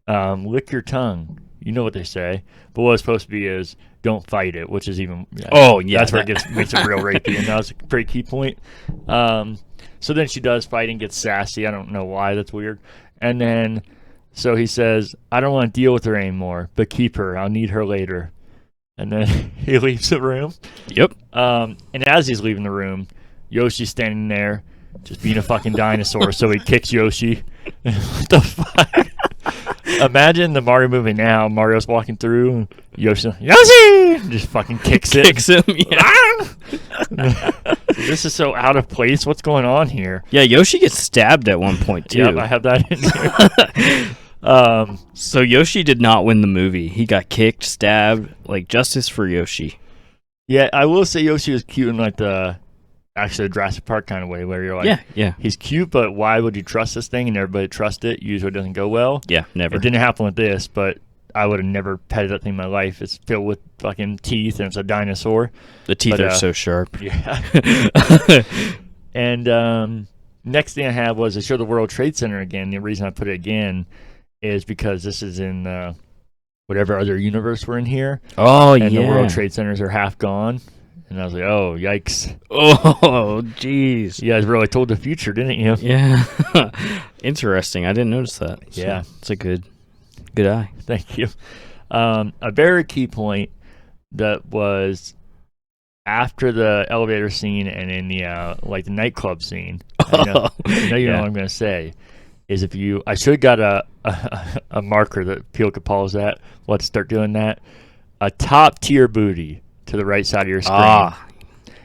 A: Lick your tongue. You know what they say. But what it's supposed to be is don't fight it, which is even. Yeah,
B: oh, yeah.
A: That's where it makes it real rapey. And that was a pretty key point. So then she does fight and gets sassy. I don't know why. That's weird. And then, so he says, I don't want to deal with her anymore, but keep her. I'll need her later. And then he leaves the room.
B: Yep.
A: And as he's leaving the room, Yoshi's standing there just being a fucking dinosaur, so he kicks Yoshi. What the fuck? Imagine the Mario movie now. Mario's walking through, and Yoshi just fucking kicks
B: him. Yeah.
A: This is so out of place. What's going on here?
B: Yeah, Yoshi gets stabbed at one point, too.
A: Yep, I have that in here.
B: So Yoshi did not win the movie. He got kicked, stabbed, like justice for Yoshi.
A: Yeah, I will say Yoshi was cute in like the Jurassic Park kind of way, where you're like,
B: yeah,
A: he's cute, but why would you trust this thing? And everybody trust it. Usually it doesn't go well.
B: Yeah, never.
A: It didn't happen with this, but I would have never petted that thing in my life. It's filled with fucking teeth, and it's a dinosaur.
B: The teeth are so sharp.
A: Yeah. And next thing I had was they showed the World Trade Center again. The reason I put it again is because this is in whatever other universe we're in here.
B: Oh,
A: and the World Trade Centers are half gone. And I was like, oh, yikes.
B: Oh, jeez.
A: You guys really told the future, didn't you?
B: Yeah. Interesting. I didn't notice that. So
A: yeah.
B: It's a good eye.
A: Thank you. A very key point that was after the elevator scene and in the like the nightclub scene. I know you know what I'm going to say. Is if you, I should have got a marker that people could pause at. Let's start doing that. A top tier booty to the right side of your screen.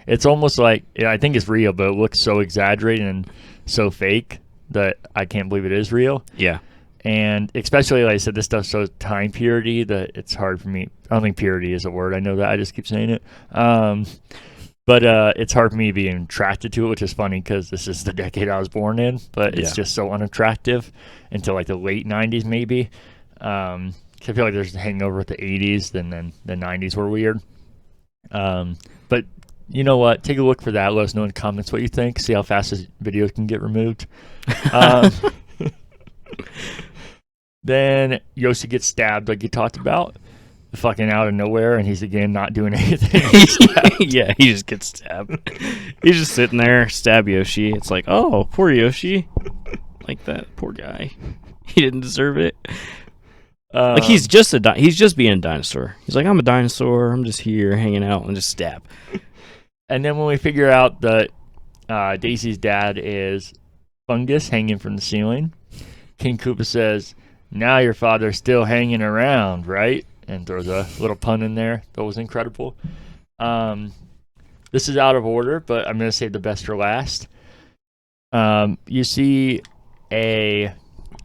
A: It's almost like, I think it's real, but it looks so exaggerated and so fake that I can't believe it is real.
B: Yeah.
A: And especially, like I said, this stuff shows time purity that it's hard for me. I don't think purity is a word. I know that. I just keep saying it. But it's hard for me being attracted to it, which is funny because this is the decade I was born in. But it's just so unattractive until like the late 90s maybe. I feel like there's a hangover with the 80s, then the 90s were weird. But you know what? Take a look for that. Let us know in the comments what you think. See how fast this video can get removed. Then Yoshi gets stabbed like you talked about. Fucking out of nowhere, and he's again not doing anything.
B: Yeah, he just gets stabbed. He's just sitting there, stab Yoshi. It's like, oh, poor Yoshi. Like that poor guy. He didn't deserve it. Like he's just being a dinosaur. He's like, I'm a dinosaur. I'm just here hanging out and just stab.
A: And then when we figure out that Daisy's dad is fungus hanging from the ceiling, King Koopa says, "Now your father's still hanging around, right?" And throws a little pun in there. That was incredible. This is out of order, but I'm going to save the best for last. You see a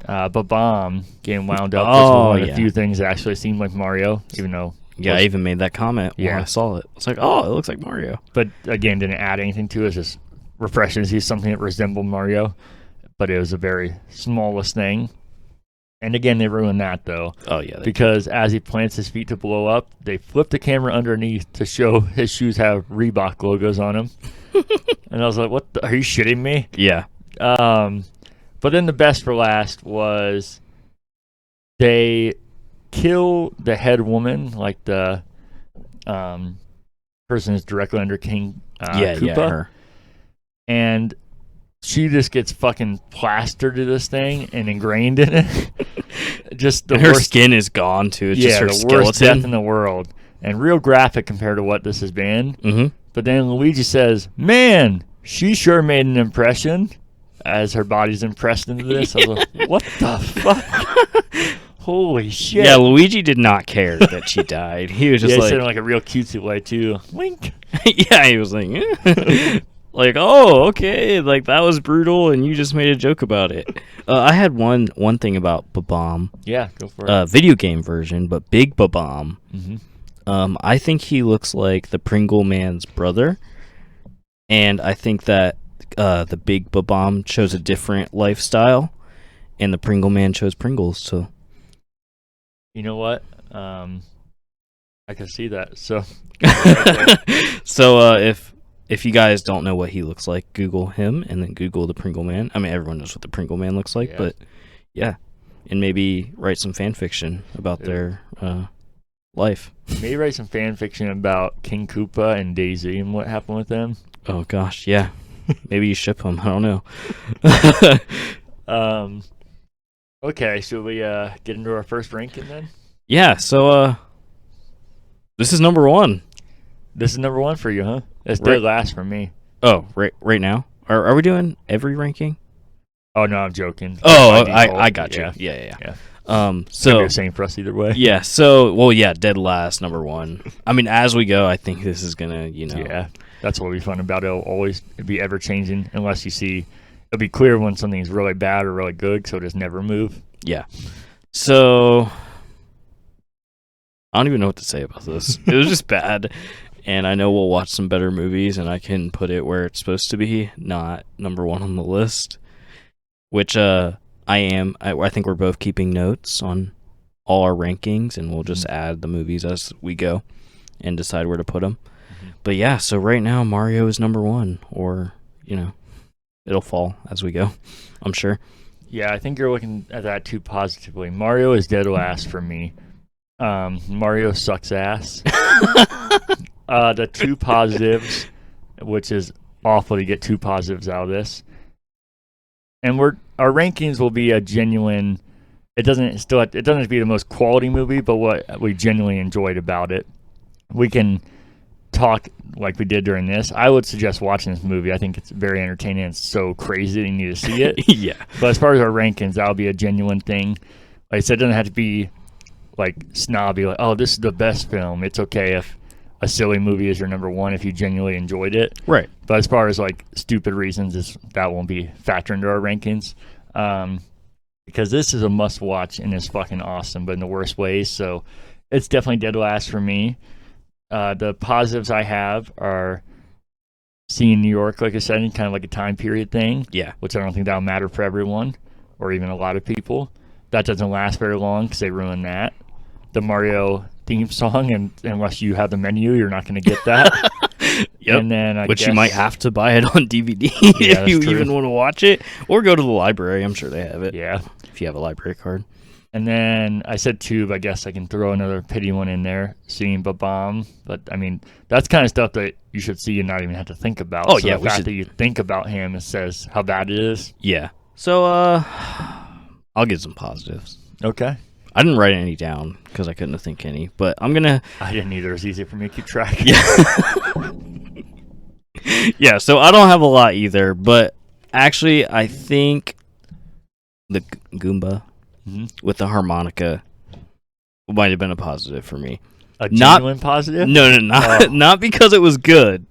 A: Babam getting wound up. This was one of the few things that actually seemed like Mario, even though...
B: Yeah, I even made that comment when I saw it. It's like, oh, it looks like Mario.
A: But again, didn't add anything to it. It's just refreshing to see something that resembled Mario. But it was a very smallest thing. And again, they ruined that, though.
B: Oh, yeah.
A: Because as he plants his feet to blow up, they flip the camera underneath to show his shoes have Reebok logos on them. And I was like, what the, are you shitting me?
B: Yeah.
A: But then the best for last was they kill the head woman, like the person is directly under King Koopa.
B: Yeah, her.
A: And she just gets fucking plastered to this thing and ingrained in it. Just the
B: and her
A: worst,
B: skin is gone too. It's just her
A: the
B: skeleton.
A: worst death in the world, and real graphic compared to what this has been.
B: Mm-hmm.
A: But then Luigi says, "Man, she sure made an impression." As her body's impressed into this, I was like, "What the fuck? Holy shit!"
B: Yeah, Luigi did not care that she died. He was just
A: he
B: like,
A: said it in like a real cutesy way too. Wink.
B: yeah, he was like, like, oh, okay, like that was brutal, and you just made a joke about it. I had one thing about Babam.
A: Yeah, go for it.
B: Video game version, but Big Babam.
A: Mm-hmm.
B: I think he looks like the Pringle Man's brother, and I think that the Big Babam chose a different lifestyle, and the Pringle Man chose Pringles. So,
A: you know what? I can see that. So,
B: so if you guys don't know what he looks like, Google him and then Google the Pringle Man. I mean, everyone knows what the Pringle Man looks like, but yeah, and maybe write some fan fiction about their life.
A: Maybe write some fan fiction about King Koopa and Daisy and what happened with them.
B: Oh gosh, yeah. Maybe you ship them. I don't know.
A: Okay, should we get into our first ranking then?
B: Yeah. So this is number one.
A: This is number one for you, huh? It's dead last for me.
B: Oh, right now. Are we doing every ranking?
A: Oh no, I'm joking.
B: Oh, I got you. Yeah. So
A: the same for us either way.
B: Yeah. So dead last, number one. I mean, as we go, I think this is gonna,
A: Yeah, that's what will be fun about it. It'll always be ever changing unless you see. It'll be clear when something's really bad or really good, so it just never move.
B: Yeah. So I don't even know what to say about this. It was just bad. And I know we'll watch some better movies, and I can put it where it's supposed to be, not number one on the list. Which I am. I think we're both keeping notes on all our rankings, and we'll just add the movies as we go and decide where to put them. Mm-hmm. But yeah, so right now Mario is number one, or it'll fall as we go, I'm sure.
A: Yeah, I think you're looking at that too positively. Mario is dead last for me. Mario sucks ass. The two positives, which is awful to get two positives out of this. And our rankings will be a genuine. It doesn't have to be the most quality movie, but what we genuinely enjoyed about it. We can talk like we did during this. I would suggest watching this movie. I think it's very entertaining. It's so crazy that you need to see it.
B: Yeah.
A: But as far as our rankings, that'll be a genuine thing. Like I said, it doesn't have to be like snobby. Like, oh, this is the best film. It's okay if a silly movie is your number one if you genuinely enjoyed it.
B: Right.
A: But as far as like stupid reasons, that won't be factored into our rankings. Because this is a must watch and it's fucking awesome, but in the worst ways. So it's definitely dead last for me. The positives I have are seeing New York, like I said, in kind of like a time period thing.
B: Yeah.
A: Which I don't think that'll matter for everyone or even a lot of people. That doesn't last very long because they ruin that. The Mario theme song, and unless you have the menu, you're not going to get that.
B: Yep.
A: And then
B: Which you might have to buy it on DVD
A: Yeah,
B: if you
A: true.
B: even want to watch it, or go to the library. I'm sure they have it.
A: Yeah.
B: If you have a library card.
A: And then I said Tube. I guess I can throw another pity one in there, seeing Babam. But I mean, that's kind of stuff that you should see and not even have to think about.
B: Oh,
A: so
B: yeah,
A: the
B: we
A: fact
B: should...
A: that you think about him, it says how bad it is.
B: Yeah. So I'll give some positives.
A: Okay.
B: I didn't write any down because I couldn't think any, but I'm gonna.
A: I didn't either. It was easy for me to keep track.
B: Yeah. Yeah. So I don't have a lot either, but actually, I think the Goomba with the harmonica might have been a positive for me.
A: A genuine positive?
B: No, not because it was good,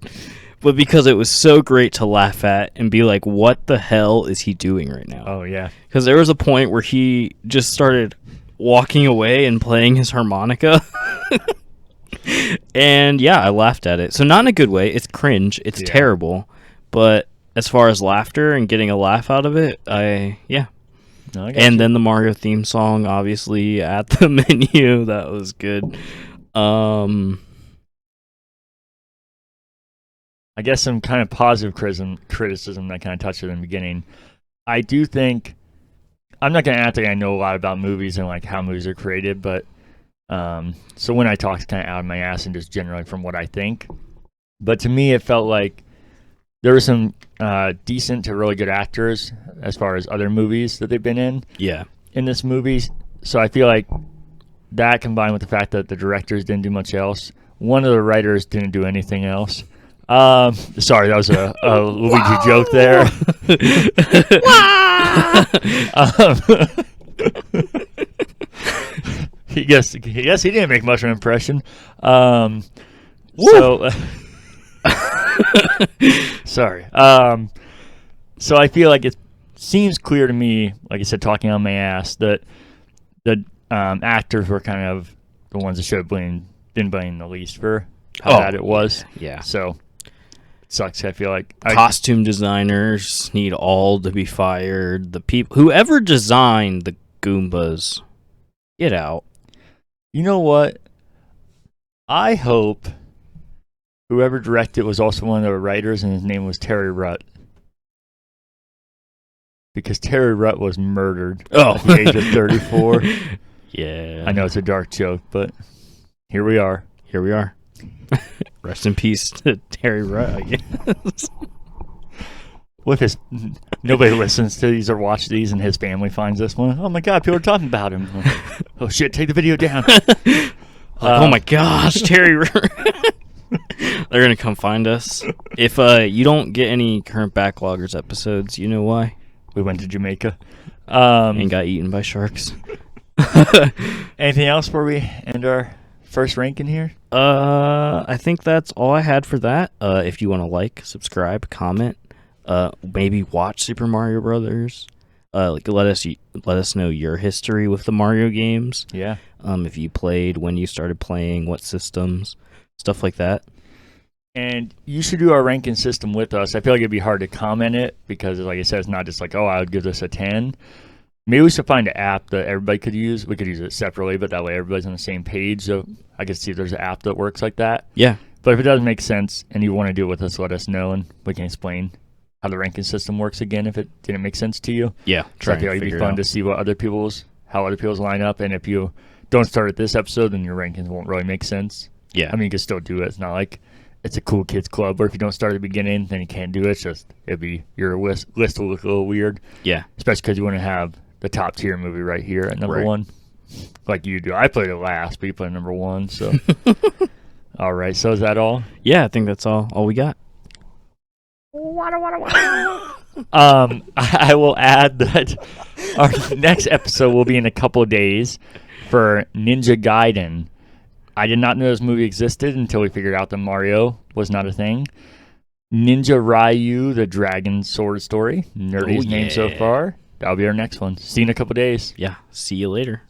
B: but because it was so great to laugh at and be like, what the hell is he doing right now?
A: Oh, yeah.
B: Because there was a point where he just started walking away and playing his harmonica. And yeah, I laughed at it. So not in a good way. It's cringe. It's terrible. But as far as laughter and getting a laugh out of it,
A: No,
B: and then the Mario theme song, obviously, at the menu. That was good.
A: I guess some kind of positive criticism that kind of touched it in the beginning. I do think, I'm not going to act like I know a lot about movies and like how movies are created, but so when I talk, it's kind of out of my ass and just generally from what I think. But to me, it felt like there were some decent to really good actors as far as other movies that they've been in.
B: Yeah.
A: In this movie, so I feel like that combined with the fact that the directors didn't do much else. One of the writers didn't do anything else. Sorry, that was a Luigi joke there. He didn't make much of an impression. Sorry. So I feel like it seems clear to me, like I said, talking on my ass, that the actors were kind of the ones that should have been blamed the least for how bad it was.
B: Yeah.
A: So it sucks. I feel like
B: costume designers need all to be fired. The people, whoever designed the Goombas, get out.
A: You know what? I hope whoever directed was also one of the writers, and his name was Terry Rutt. Because Terry Rutt was murdered at the age of 34.
B: Yeah.
A: I know it's a dark joke, but here we are.
B: Here we are. Rest in peace to Terry Rutt, I guess.
A: What if nobody listens to these or watch these and his family finds this one? Oh my God, people are talking about him. Oh shit, take the video down.
B: Oh my gosh, Terry Rutt. They're going to come find us. If you don't get any current Backloggers episodes, you know why?
A: We went to Jamaica.
B: And got eaten by sharks.
A: Anything else before we end our first ranking here?
B: I think that's all I had for that. If you want to like, subscribe, comment, maybe watch Super Mario Brothers. Let us know your history with the Mario games.
A: Yeah.
B: If you played, when you started playing, what systems, stuff like that.
A: And you should do our ranking system with us. I feel like it'd be hard to comment it because, like I said, it's not just like, oh, I would give this a 10. Maybe we should find an app that everybody could use. We could use it separately, but that way everybody's on the same page. So I could see if there's an app that works like that.
B: Yeah.
A: But if it doesn't make sense and you want to do it with us, let us know, and we can explain how the ranking system works again if it didn't make sense to you.
B: Yeah.
A: So I feel like it'd be fun to see how other people's line up. And if you don't start at this episode, then your rankings won't really make sense.
B: Yeah.
A: I mean, you can still do it. It's not like it's a cool kids club where if you don't start at the beginning, then you can't do it. It's just, your list will look a little weird.
B: Yeah.
A: Especially because you want to have the top tier movie right here at number one. Like you do. I played it last, but you played it number one. So, all right. So is that all?
B: Yeah, I think that's all we got.
A: I will add that our next episode will be in a couple of days for Ninja Gaiden. I did not know this movie existed until we figured out that Mario was not a thing. Ninja Ryu, the Dragon Sword Story. Nerdiest name so far. That'll be our next one. See you in a couple of days.
B: Yeah. See you later.